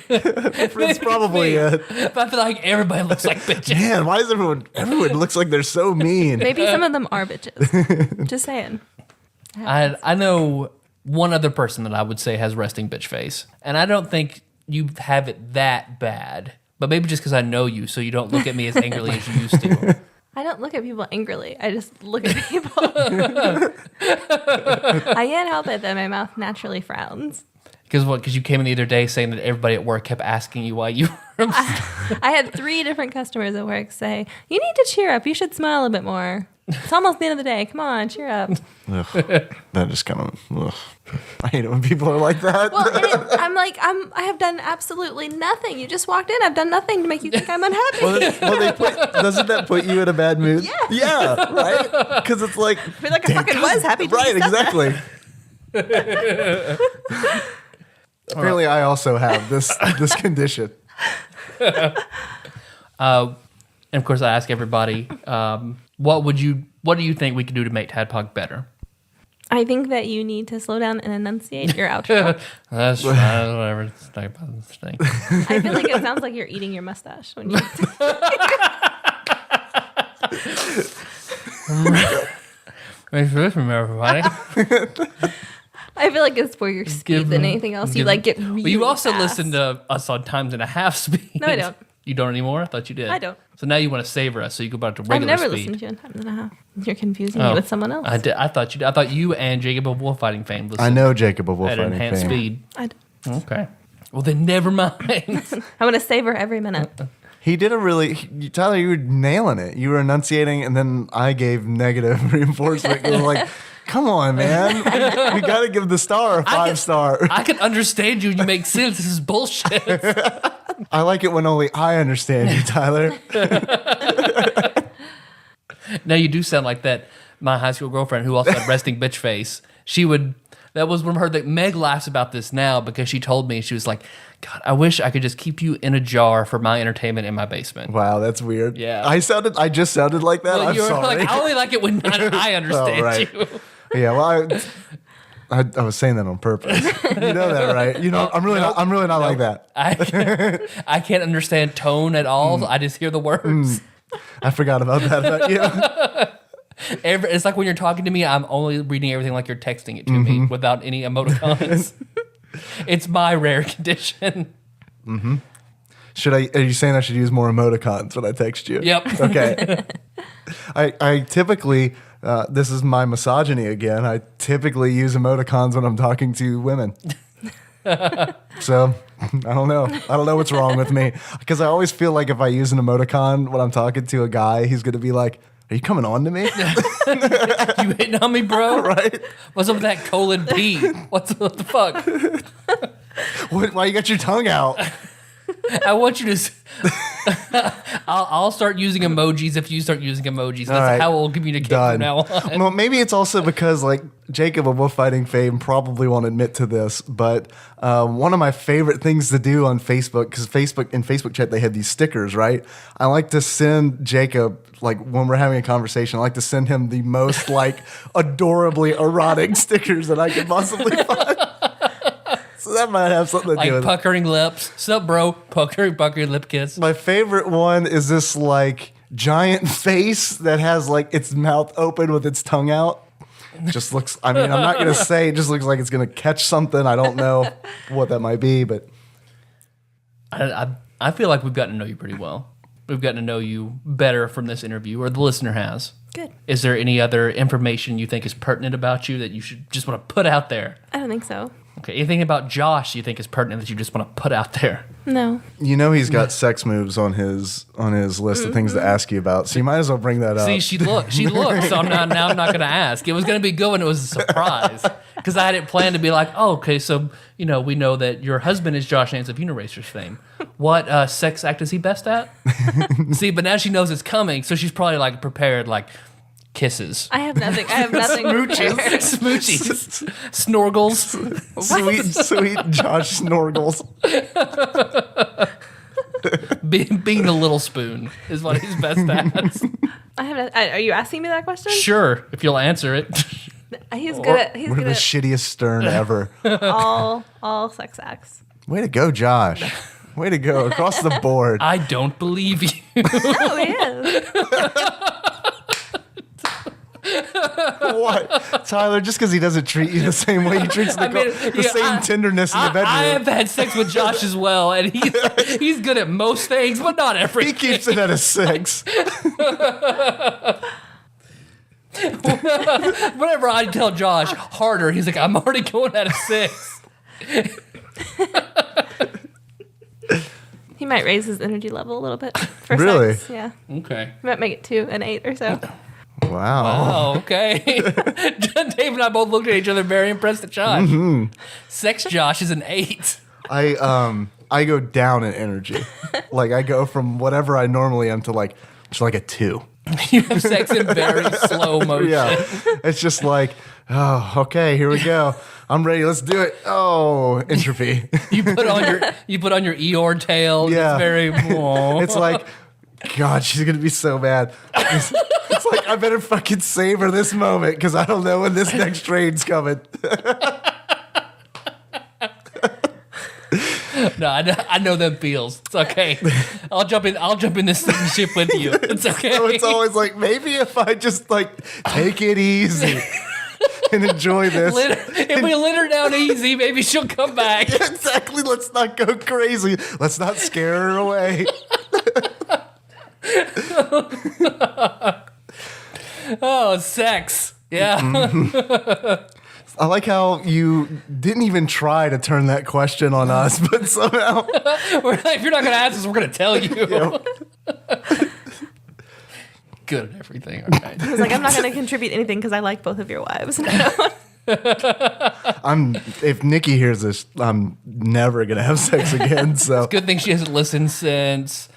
It's probably it. But I feel like everybody looks like bitches. Man, why is everyone looks like they're so mean? Maybe some of them are bitches. Just saying. I know one other person that I would say has resting bitch face, and I don't think you have it that bad. But maybe just because I know you, so you don't look at me as angrily as you used to. I don't look at people angrily. I just look at people. I can't help it that my mouth naturally frowns. Because you came in the other day saying that everybody at work kept asking you why you were I had 3 different customers at work say, "You need to cheer up. You should smile a bit more. It's almost the end of the day. Come on, cheer up." Ugh, that just kind of. I hate it when people are like that. Well, I'm like, I have done absolutely nothing. You just walked in. I've done nothing to make you think I'm unhappy. Doesn't that put you in a bad mood? Yeah. Yeah, right? Because it's like. I feel like I fucking was happy. till Right, you said that. exactly. Apparently, I also have this condition. And of course, I ask everybody, what do you think we could do to make TADPOG better? I think that you need to slow down and enunciate your outro. That's whatever. It's not about this thing. I feel like it sounds like you're eating your mustache when you. Thanks for listening, everybody. I feel like it's more your speed than anything else. You like get really Well, you also fast. listen to us on times and a half speed. No, I don't. You don't anymore? I thought you did. I don't. So now you want to savor us, so you go back to I've regular never speed. listened to you in time and a half. You're confusing me with someone else. I did. I thought you did. I thought you and Jacob of Wolffighting fame listened I know Jacob of at Wolffighting enhanced fame. speed. I Okay. Well, then never mind. I'm going to savor every minute. He did Tyler, you were nailing it. You were enunciating, and then I gave negative reinforcement. It was like, come on, man. We got to give the star a 5-star. I can understand you and you make sense. This is bullshit. I like it when only I understand you, Tyler. Now you do sound like that. My high school girlfriend who also had resting bitch face. That was one of her that Meg laughs about this now because she told me, she was like, God, I wish I could just keep you in a jar for my entertainment in my basement. Wow, that's weird. Yeah. I just sounded like that. Well, I'm sorry. like, I only like it when I understand right. you. Yeah, well, I was saying that on purpose. You know that, right? You know, I'm really not like that. I can't understand tone at all. I just hear the words. I forgot about that about you. It's like when you're talking to me, I'm only reading everything like you're texting it to me without any emoticons. It's my rare condition. Mm-hmm. Are you saying I should use more emoticons when I text you? Yep. Okay. I typically, this is my misogyny again. I typically use emoticons when I'm talking to women. So I don't know. I don't know what's wrong with me because I always feel like if I use an emoticon when I'm talking to a guy, he's going to be like, "Are you coming on to me?" You hitting on me, bro? Right? What's up with that colon P? What the fuck? Why you got your tongue out? I want you to. I'll start using emojis if you start using emojis. That's right. how we'll communicate Done. from now on. Well, maybe it's also because like Jacob of Wolf Fighting fame probably won't admit to this, but one of my favorite things to do on Facebook, because in Facebook chat they have these stickers, right? I like to send Jacob, like when we're having a conversation, I like to send him the most like adorably erotic stickers that I could possibly find. So that might have something to Like do with it. puckering lips. Sup, bro? Puckering lip kiss. My favorite one is this like giant face that has like its mouth open with its tongue out. Just looks, I mean, I'm not going to say, it just looks like it's going to catch something. I don't know what that might be, but. I feel like we've gotten to know you pretty well. We've gotten to know you better from this interview, or the listener has. Good. Is there any other information you think is pertinent about you that you should just want to put out there? I don't think so. Okay, anything about Josh you think is pertinent that you just want to put out there? No. You know he's got sex moves on his list of things to ask you about, so you might as well bring that up. See, she looked. So I'm not going to ask. It was going to be good when it was a surprise because I had it planned to be like, oh, okay, so we know that your husband is Josh Nance of Uniracers fame. What sex act is he best at? See, but now she knows it's coming, so she's probably like prepared, like kisses, I have nothing. Smooches. Smoochies, snorgels. Sweet Josh Snorgels. Being the little spoon is what he's best at. Are you asking me that question? Sure, if you'll answer it. He's good at We're the shittiest stern ever. all sex acts. Way to go, Josh. Way to go. Across the board. I don't believe you. No, he is. What? Tyler, just because he doesn't treat you the same way he treats Nicole, same tenderness in the bedroom. I have had sex with Josh as well, and he's good at most things, but not everything. He keeps it at a 6. Whenever I tell Josh harder, he's like, I'm already going at a 6. He might raise his energy level a little bit for Really? sex. Yeah. Okay. He might make it to an 8 or so. Wow. Oh, okay. Dave and I both looked at each other, very impressed at Josh. Mm-hmm. Sex Josh is an 8. I go down in energy. Like I go from whatever I normally am to like a 2. You have sex in very slow motion. Yeah. It's just like, oh, okay, here we go. I'm ready. Let's do it. Oh, entropy. You put on your Eeyore tail. Yeah. It's very. It's like, God, she's gonna be so mad. It's like I better fucking savor this moment because I don't know when this next train's coming. No, I know them feels. It's okay. I'll jump in this ship with you. It's okay. So it's always like maybe if I just like take it easy and enjoy this. If we let her down easy, maybe she'll come back. Exactly. Let's not go crazy. Let's not scare her away. Oh, sex. Yeah. I like how you didn't even try to turn that question on us, but somehow. We're like, if you're not going to ask us, we're going to tell you. Good at everything. All right. I was like, I'm not going to contribute anything because I like both of your wives. If Nikki hears this, I'm never gonna have sex again. So Good thing she hasn't listened since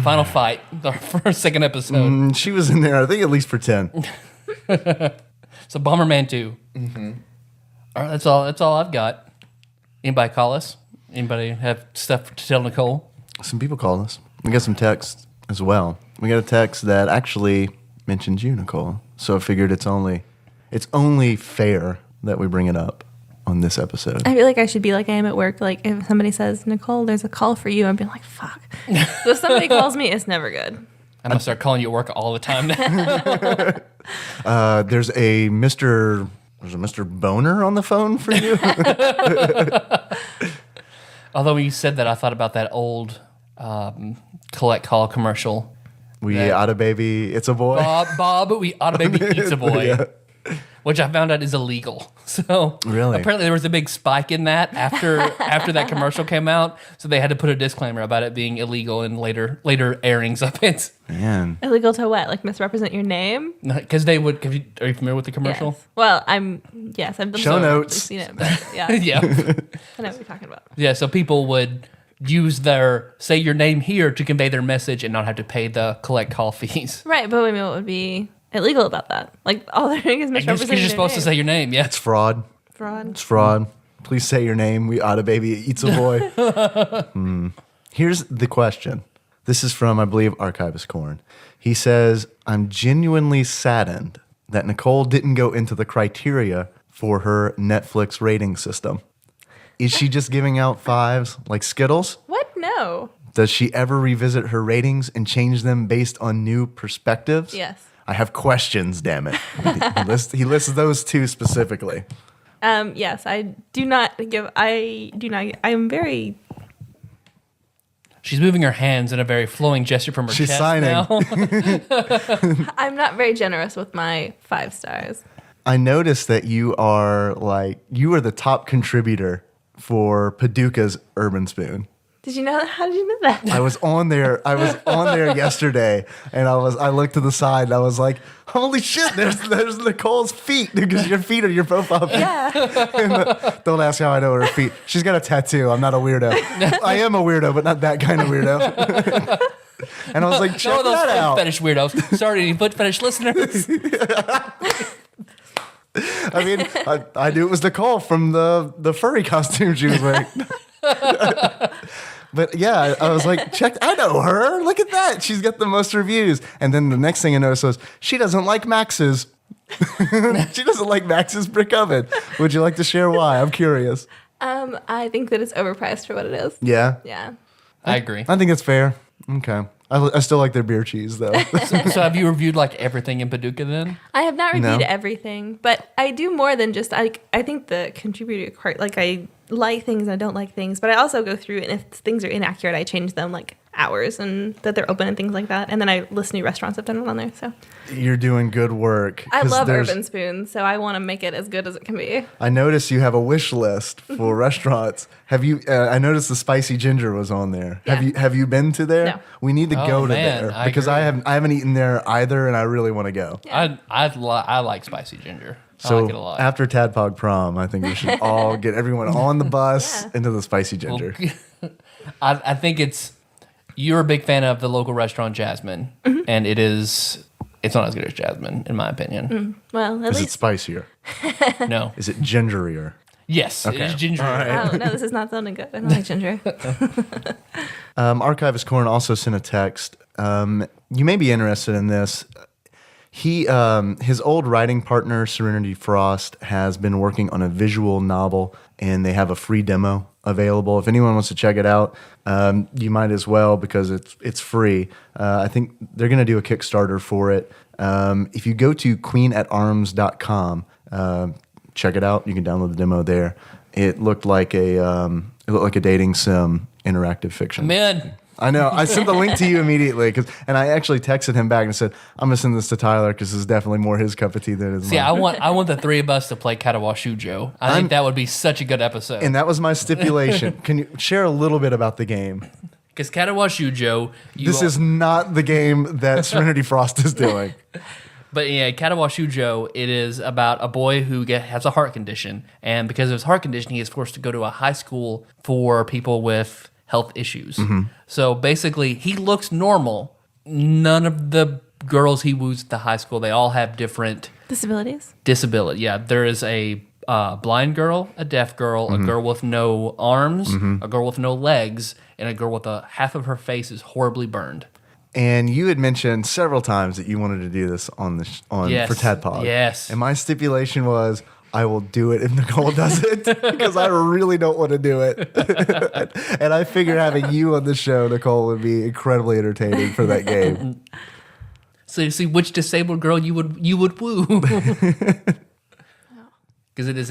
Final Fight, the first, second episode. she was in there, I think, at least for 10. So Bomberman 2. Mm-hmm. All right, that's all I've got. Anybody call us? Anybody have stuff to tell Nicole? Some people called us. We got some texts as well. We got a text that actually mentioned you, Nicole. So I figured it's only fair that we bring it up on this episode. I feel like I should be like I am at work. Like if somebody says, Nicole, there's a call for you, I'd be like, fuck. So if somebody calls me, it's never good. I'm going to start calling you at work all the time now. There's a Mr. Boner on the phone for you. Although when you said that, I thought about that old collect call commercial. We ought a baby, it's a boy. Bob, we ought to baby eats a boy. Yeah. Which I found out is illegal. So Really? apparently there was a big spike in that after that commercial came out. So they had to put a disclaimer about it being illegal in later airings of it. Man. Illegal to what? Like misrepresent your name? Because they would. Are you familiar with the commercial? Yes. Well, I've Show notes. seen it, but yeah. Yeah. I know what you're talking about. Yeah. So people would use say your name here to convey their message and not have to pay the collect call fees. Right, but I mean, what would be illegal about that? Like all they're doing is You're misrepresenting just supposed to say your name. Yeah. It's fraud. fraud. It's fraud. Please say your name. We ought a baby eats a boy. Here's the question. This is from, I believe, Archivist Corn. He says, I'm genuinely saddened that Nicole didn't go into the criteria for her Netflix rating system. Is she just giving out fives like Skittles? What? No. Does she ever revisit her ratings and change them based on new perspectives? Yes. I have questions, damn it. He lists those two specifically. Yes, I do not give. I am very. She's moving her hands in a very flowing gesture from her She's chest signing. now. I'm not very generous with my 5 stars. I noticed that you are the top contributor for Paducah's Urban Spoon. Did you know that? How did you know that? I was on there yesterday, and I looked to the side, and I was like, "Holy shit! There's Nicole's feet because your feet are your profile feet." Yeah. Don't ask how I know her feet. She's got a tattoo. I'm not a weirdo. I am a weirdo, but not that kind of weirdo. And I was like, check Some of those that foot out. fetish weirdos. Sorry, any foot fetish listeners. I mean, I knew it was Nicole from the furry costume she was wearing. But yeah, I was like, I know her. Look at that. She's got the most reviews. And then the next thing I noticed was she doesn't like Max's. She doesn't like Max's brick oven. Would you like to share why? I'm curious. I think that it's overpriced for what it is. Yeah? Yeah. I agree. I think it's fair. Okay. I still like their beer cheese, though. So have you reviewed like everything in Paducah then? I have not reviewed No. everything, but I do more than just I think the contributor part, like I like things and I don't like things, but I also go through and if things are inaccurate, I change them like hours and that they're open and things like that. And then I list new restaurants I've done on there. So You're doing good work. I 'Cause love there's- Urban Spoon, so I want to make it as good as it can be. I noticed you have a wish list for restaurants. Have you? I noticed the spicy ginger was on there. Yeah. Have you been to there? No. We need to Oh, go to man, there I because agree. I haven't eaten there either, and I really want to go. Yeah. I like spicy ginger. I So like it a lot. after TADPOG prom, I think we should all get everyone on the bus Yeah. into the spicy ginger. I think you're a big fan of the local restaurant Jasmine, and it's not as good as Jasmine in my opinion. Well, at Is it least spicier? No. Is it gingerier? Yes, it is ginger. All right. oh no, this is not sounding good. I don't like ginger. Archivist Corn also sent a text. You may be interested in this. His old writing partner, Serenity Frost, has been working on a visual novel, and they have a free demo available. If anyone wants to check it out, you might as well because it's free. I think they're going to do a Kickstarter for it. If you go to queenatarms.com, check it out. You can download the demo there. It looked like a dating sim interactive fiction. Man, I know. I sent the link to you immediately, and I actually texted him back and said, I'm going to send this to Tyler because it's definitely more his cup of tea than his See, mine. I want the three of us to play Katawa Shujo. I think that would be such a good episode. And that was my stipulation. Can you share a little bit about the game? Because Katawa Shujo... This is not the game that Serenity Frost is doing. But yeah, Katawa Shujo, it is about a boy who has a heart condition. And because of his heart condition, he is forced to go to a high school for people with health issues. So basically, he looks normal. None of the girls he woos at the high school, they all have different... Disability, yeah. There is a blind girl, a deaf girl, a girl with no arms, a girl with no legs, and a girl with half of her face is horribly burned. And you had mentioned several times that you wanted to do this for TADPOG. Yes. And my stipulation was, I will do it if Nicole does it because I really don't want to do it. And I figured having you on the show, Nicole, would be incredibly entertaining for that game. So you see which disabled girl you would woo. Because it is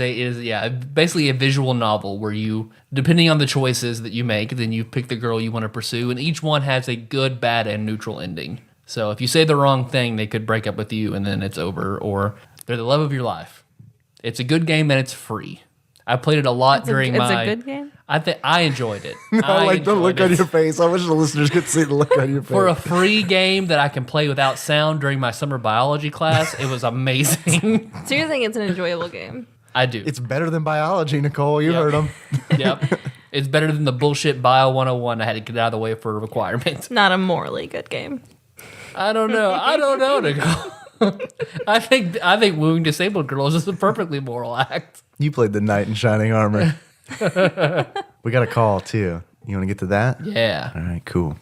basically a visual novel where you, depending on the choices that you make, then you pick the girl you want to pursue, and each one has a good, bad, and neutral ending. So if you say the wrong thing, they could break up with you and then it's over, or they're the love of your life. It's a good game and it's free. I played it a lot during It's a good game? I enjoyed it. I like the look on your face. I wish the listeners could see the look on your face. For a free game that I can play without sound during my summer biology class, it was amazing. So you think it's an enjoyable game? I do. It's better than biology, Nicole. You heard him. Yep. It's better than the bullshit Bio 101 I had to get out of the way for requirements. Not a morally good game. I don't know, Nicole. I think wooing disabled girls is a perfectly moral act. You played the knight in shining armor. We got a call, too. You want to get to that? Yeah. All right, cool.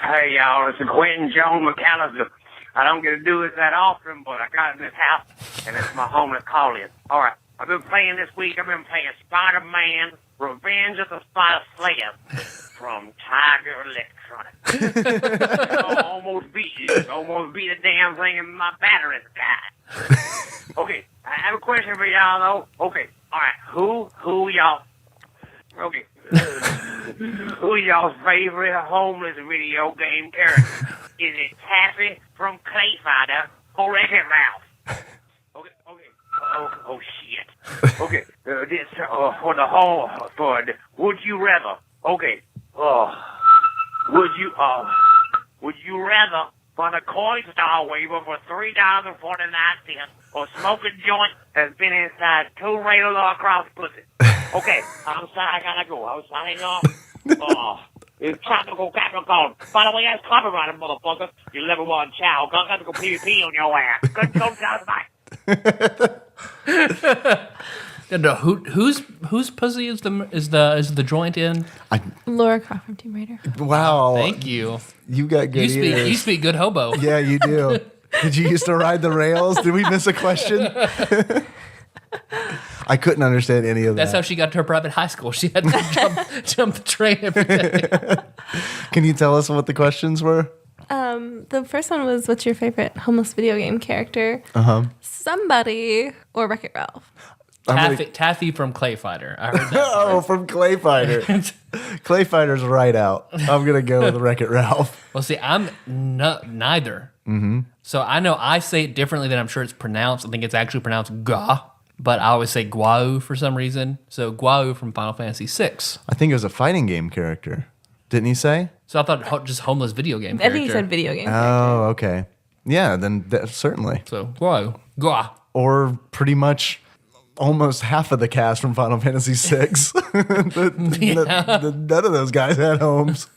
Hey, y'all, it's Quentin Joan McAllister. I don't get to do this that often, but I got in this house, and it's my homeless call-in. All right, I've been playing this week. I've been playing Spider-Man, Revenge of the Spider Slayer from Tiger Electronics. Almost beat the damn thing, and my battery's died. Okay, I have a question for y'all, though. Okay, all right, who y'all... Okay. Who y'all's favorite homeless video game character? Is it Taffy from Clay Fighter or Wreck-It Ralph? Okay. Oh shit. Okay. This for would you rather? Okay. Would you rather find a coin star waiver for $3.49 or smoke a joint that's been inside two radar cross pussy? Okay, I'm sorry, I gotta go. I was signing off. It's Tropical Capricorn. By the way, that's copyrighted, motherfucker. You level one chow. I'm gonna go PvP on your ass. Good go, guys. Bye. No, whose pussy is the joint in? Laura Croft from Tomb Raider. Wow. Thank you. You got good ears. You speak good hobo. Yeah, you do. Did you used to ride the rails? Did we miss a question? I couldn't understand any of that. That's how she got to her private high school. She had to jump the train every day. Can you tell us what the questions were? The first one was, what's your favorite homeless video game character? Somebody or Wreck-It Ralph. Taffy from Clay Fighter. I heard that. Oh, from Clay Fighter. Clay Fighter's right out. I'm going to go with Wreck-It Ralph. Well, see, I'm neither. Mm-hmm. So I know I say it differently than I'm sure it's pronounced. I think it's actually pronounced Ga, but I always say Guau for some reason. So Guau from Final Fantasy VI. I think it was a fighting game character. Didn't he say? So I thought just homeless video game I character. think he said video game Oh, okay. Yeah, then certainly. So Guau. Gua. Or pretty much almost half of the cast from Final Fantasy VI. None of those guys had homes.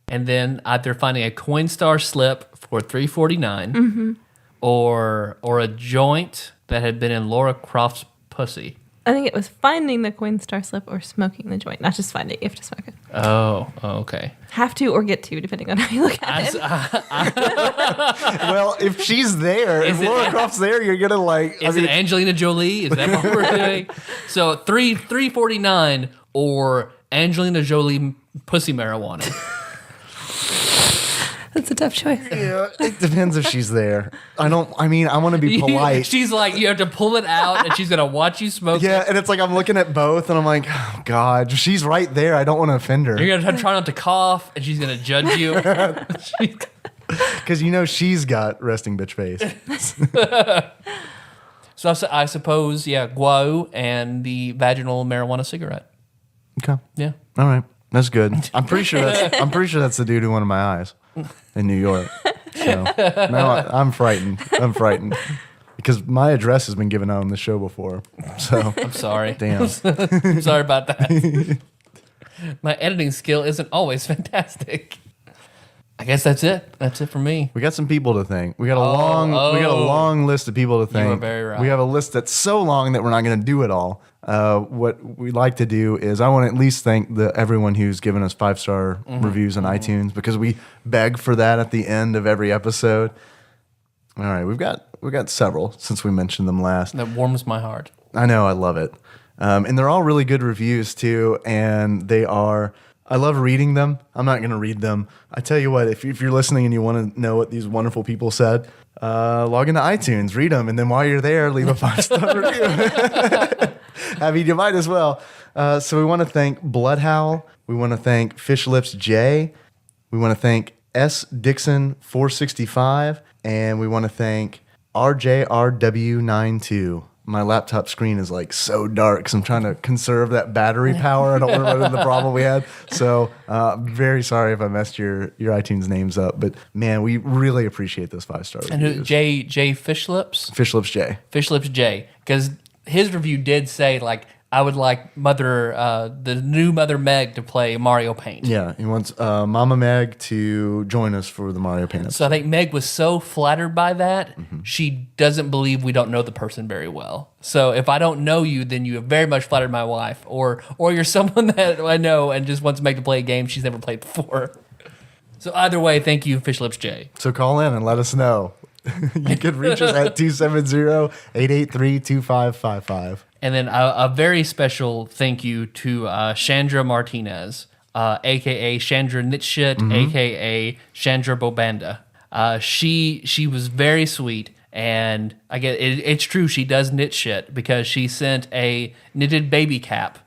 And then either finding a Coinstar slip for $3.49 or a joint that had been in Laura Croft's pussy. I think it was finding the Coinstar slip or smoking the joint. Not just find it, you have to smoke it. Oh, okay. Have to or get to, depending on how you look at it. Well, if she's there, if Laura Croft's there, you're gonna like. Is it Angelina Jolie? Is that what we're doing? So $3.49 or Angelina Jolie pussy marijuana. That's a tough choice. Yeah, it depends if she's there. I want to be polite. She's like, you have to pull it out, and she's gonna watch you smoke. Yeah, and it's like I'm looking at both, and I'm like, oh, God, she's right there. I don't want to offend her. You're gonna try not to cough, and she's gonna judge you. Because she's got resting bitch face. So I suppose, yeah, guau and the vaginal marijuana cigarette. Okay. Yeah. All right. That's good. I'm pretty sure that's the dude who wanted my eyes in New York. So now I'm frightened. Because my address has been given out on the show before. So I'm sorry. damn. I'm sorry about that. My editing skill isn't always fantastic. I guess that's it. That's it for me. We got some people to thank. We got a long list of people to thank. You are very right. We have a list that's so long that we're not going to do it all. What we like to do is I want to at least thank everyone who's given us 5-star reviews on iTunes, because we beg for that at the end of every episode. All right, we've got several since we mentioned them last. That warms my heart. I know, I love it. And they're all really good reviews too, and I love reading them. I'm not going to read them. I tell you what, if you're listening and you want to know what these wonderful people said, log into iTunes, read them, and then while you're there, leave a 5-star review. I mean, you might as well. So we want to thank Bloodhowl. We want to thank Fish Lips J. We want to thank S. Dixon 465. And we want to thank RJRW92. My laptop screen is like so dark because I'm trying to conserve that battery power. I don't want to run into the problem we had. So very sorry if I messed your iTunes names up. But man, we really appreciate those 5-star reviews. And who, J Fish Lips? Fish Lips J. Fish Lips J. Because his review did say, like, I would like the new Mother Meg to play Mario Paint. Yeah, he wants Mama Meg to join us for the Mario Paint episode. So I think Meg was so flattered by that, she doesn't believe we don't know the person very well. So if I don't know you, then you have very much flattered my wife, or you're someone that I know and just wants Meg to play a game she's never played before. So either way, thank you, Fish Lips J. So call in and let us know. You can reach us at 270-883-2555. And then a very special thank you to Chandra Martinez, a.k.a. Chandra Nitshit, a.k.a. Chandra Bobanda. She was very sweet, and I get it's true, she does knit shit, because she sent a knitted baby cap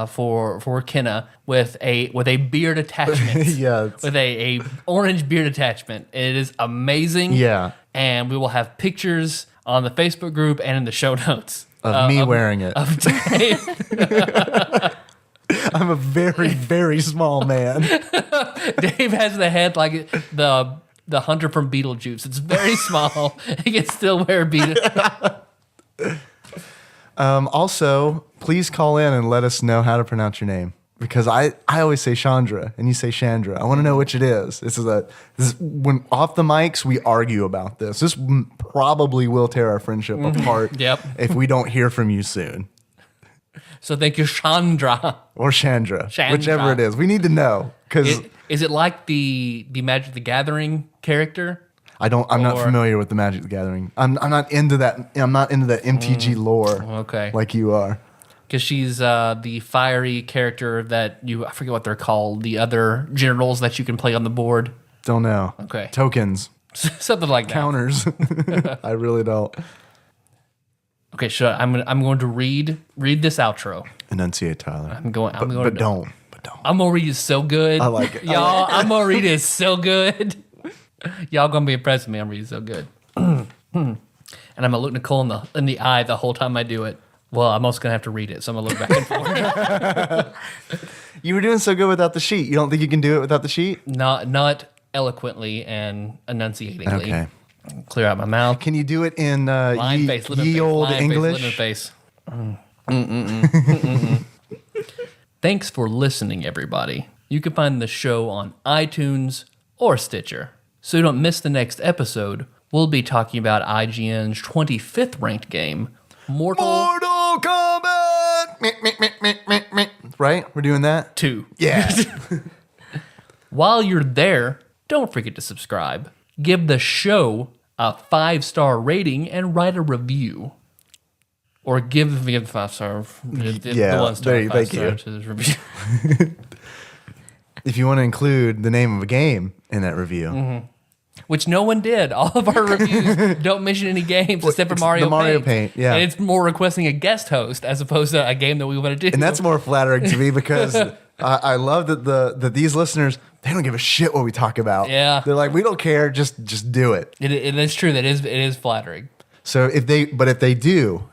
for Kenna with a beard attachment. Yeah. With a orange beard attachment. It is amazing. Yeah. And we will have pictures on the Facebook group and in the show notes. Of me wearing it. Of Dave. I'm a very, very small man. Dave has the head like the hunter from Beetlejuice. It's very small. He can still wear Also, please call in and let us know how to pronounce your name. Because I always say Chandra and you say Chandra. I want to know which it is. This is when off the mics we argue about this. This probably will tear our friendship apart. Yep. If we don't hear from you soon. So thank you, Chandra. Or Chandra. Whichever it is. We need to know. Is it like the Magic the Gathering character? I'm not familiar with the Magic the Gathering. I'm not into that. I'm not into that MTG lore. Okay. Like you are. Because she's the fiery character that I forget what they're called, the other generals that you can play on the board. Don't know. Okay. Tokens. Something like that. Counters. I really don't. Okay, sure. I'm going to read this outro. Enunciate, Tyler. But don't. I'm gonna read it so good. I like it. Y'all, I'm gonna read it so good. Y'all gonna be impressed with me. I'm reading so good. And I'm gonna look Nicole in the eye the whole time I do it. Well, I'm also going to have to read it, so I'm going to look back and forth. You were doing so good without the sheet. You don't think you can do it without the sheet? Not eloquently and enunciatingly. Okay. Clear out my mouth. Can you do it in line face, old English? Face. Thanks for listening, everybody. You can find the show on iTunes or Stitcher. So you don't miss the next episode, we'll be talking about IGN's 25th ranked game, Mortal Kombat! Right? We're doing that? 2. Yeah. While you're there, don't forget to subscribe. Give the show a 5-star rating and write a review. Or give the 5-star. Yeah, the 1-star, thank 5-star you. to this review. If you want to include the name of a game in that review, which no one did. All of our reviews don't mention any games except for it's Mario the Mario Paint, yeah. And it's more requesting a guest host as opposed to a game that we want to do. And that's more flattering to me because I love that these listeners, they don't give a shit what we talk about. Yeah. They're like, we don't care, just do it. It is true. It is flattering. So if they do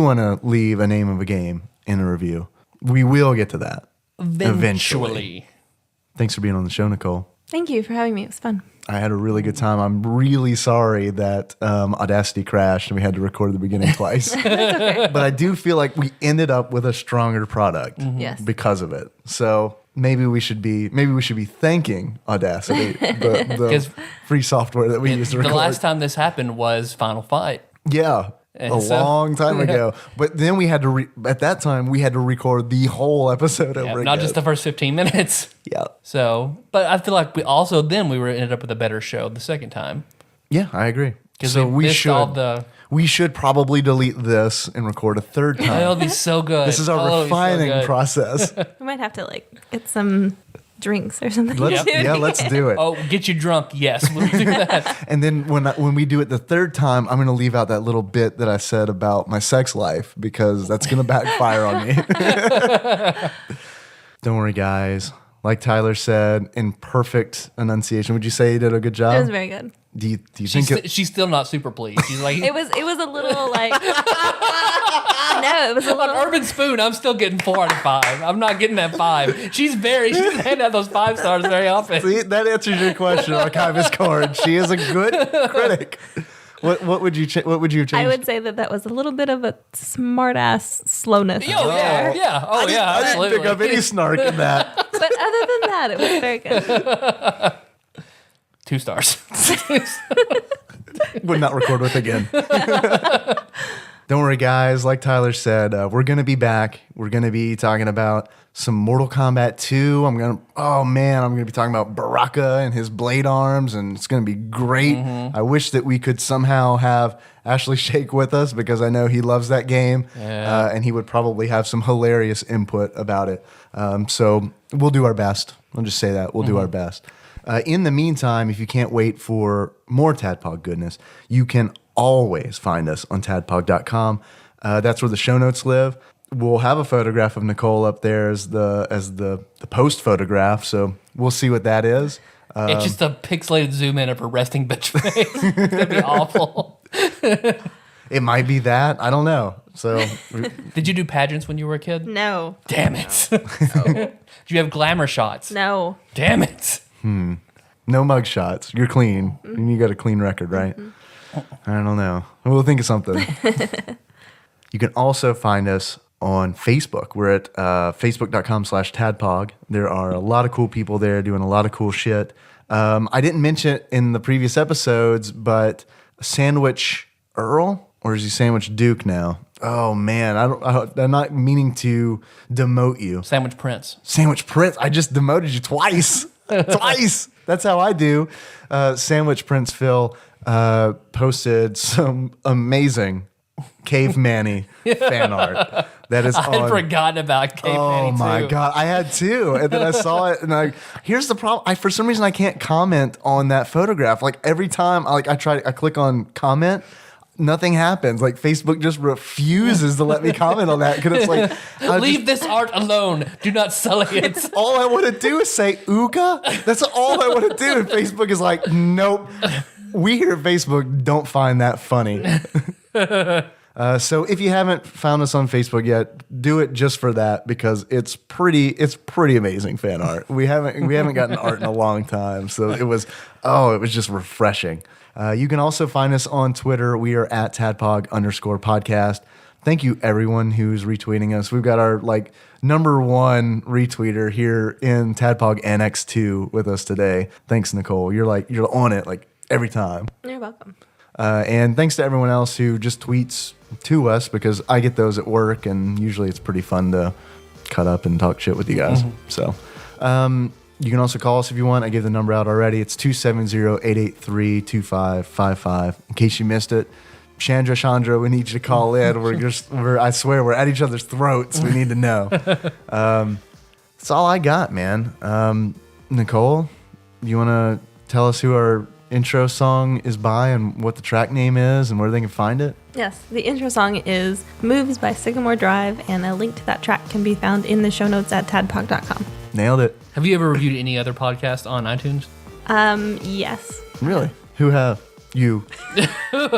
want to leave a name of a game in a review, we will get to that eventually. Thanks for being on the show, Nicole. Thank you for having me. It was fun. I had a really good time. I'm really sorry that Audacity crashed and we had to record the beginning twice. But I do feel like we ended up with a stronger product Yes. because of it. So maybe we should be thanking Audacity, the free software that we used to record. The last time this happened was Final Fight. Yeah. And a so- long time ago. But then we had to, at that time, we had to record the whole episode over again. Not just the first 15 minutes. Yeah. So, but I feel like we ended up with a better show the second time. Yeah, I agree. 'Cause So we missed all we should probably delete this and record a third time. That'll be so good. This is our Oh, it'll be so refining good. process. We might have to get some drinks or something. Let's do it. Oh, get you drunk. Yes, we'll do that. And then when we do it the third time, I'm going to leave out that little bit that I said about my sex life because that's going to backfire on me. Don't worry, guys. Like Tyler said, in perfect enunciation. Would you say you did a good job? It was very good. Do you think She's still not super pleased. She's like, It was a little like no, it was a on little Urban Spoon, I'm still getting 4 out of 5. I'm not getting that 5. She's handing out those 5 stars very often. See, that answers your question, Archivist Cord. She is a good critic. What would you what would you change? I would say that was a little bit of a smart ass slowness. Oh, yeah. Yeah. Oh, yeah. I didn't Absolutely. pick up any snark in that. But other than that, it was very good. 2 stars. Would not record with again. Don't worry, guys. Like Tyler said, we're going to be back. We're going to be talking about some Mortal Kombat 2. I'm going to be talking about Baraka and his blade arms, and it's going to be great. I wish that we could somehow have Ashley Shake with us because I know he loves that game, and he would probably have some hilarious input about it. So we'll do our best. I'll just say that. We'll do our best. In the meantime, if you can't wait for more TADPOG goodness, you can always find us on tadpog.com. That's where the show notes live. We'll have a photograph of Nicole up there as the post photograph, so we'll see what that is. It's just a pixelated zoom in of her resting bitch face. It's going to be awful. It might be that. I don't know. So Did you do pageants when you were a kid? No. Damn it. Did you have glamour shots? No. Damn it. no mug shots. You're clean. And you got a clean record, right? I don't know. We'll think of something. You can also find us on Facebook. We're at facebook.com/tadpog. There are a lot of cool people there doing a lot of cool shit. I didn't mention it in the previous episodes, but Sandwich Earl, or is he Sandwich Duke now? Oh man, I'm not meaning to demote you. Sandwich Prince. Sandwich Prince, I just demoted you twice. Twice. That's how I do. Sandwich Prince Phil posted some amazing Cave Manny fan art. That is I had forgotten about Cave Manny, Oh my too. god, I had too, and then I saw it, and here's the problem. For some reason I can't comment on that photograph. Like every time, I click on comment, nothing happens. Like Facebook just refuses to let me comment on that because it's like Leave this art alone. Do not sully it. all I want to do is say "ooga." That's all I want to do, and Facebook is like, nope. We here at Facebook don't find that funny. So if you haven't found us on Facebook yet, do it just for that because it's pretty amazing fan art. We haven't gotten art in a long time, so it was just refreshing. You can also find us on Twitter. We are at @tadpog_podcast. Thank you everyone who's retweeting us. We've got our number one retweeter here in Tadpog NX2 with us today. Thanks, Nicole. You're on it every time. You're welcome. And thanks to everyone else who just tweets to us because I get those at work and usually it's pretty fun to cut up and talk shit with you guys. So you can also call us if you want. I gave the number out already. It's 270-883-2555. In case you missed it, Chandra, we need you to call in. I swear, we're at each other's throats. We need to know. That's all I got, man. Nicole, you want to tell us who our intro song is by and what the track name is and where they can find it? Yes, the intro song is Moves by Sycamore Drive, and a link to that track can be found in the show notes at tadpog.com. Nailed it. Have you ever reviewed any other podcast on iTunes? Yes. Really? Who have you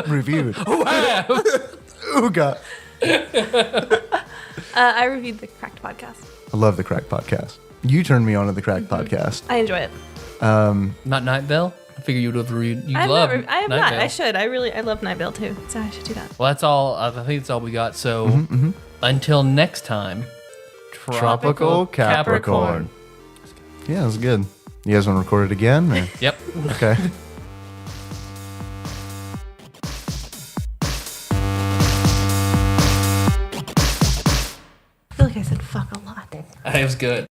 reviewed? Who got? I reviewed the Cracked podcast. I love the Crack Podcast. You turned me on to the Crack Podcast. I enjoy it. Not Night Vale? I figure you would have reviewed. You love I have Night not. Vale. I should. I love Night Vale too, so I should do that. Well, that's all. I think that's all we got. So until next time, Tropical Capricorn. Yeah, that was good. You guys want to record it again? Or? Yep. Okay. I feel like I said fuck a lot. It was good.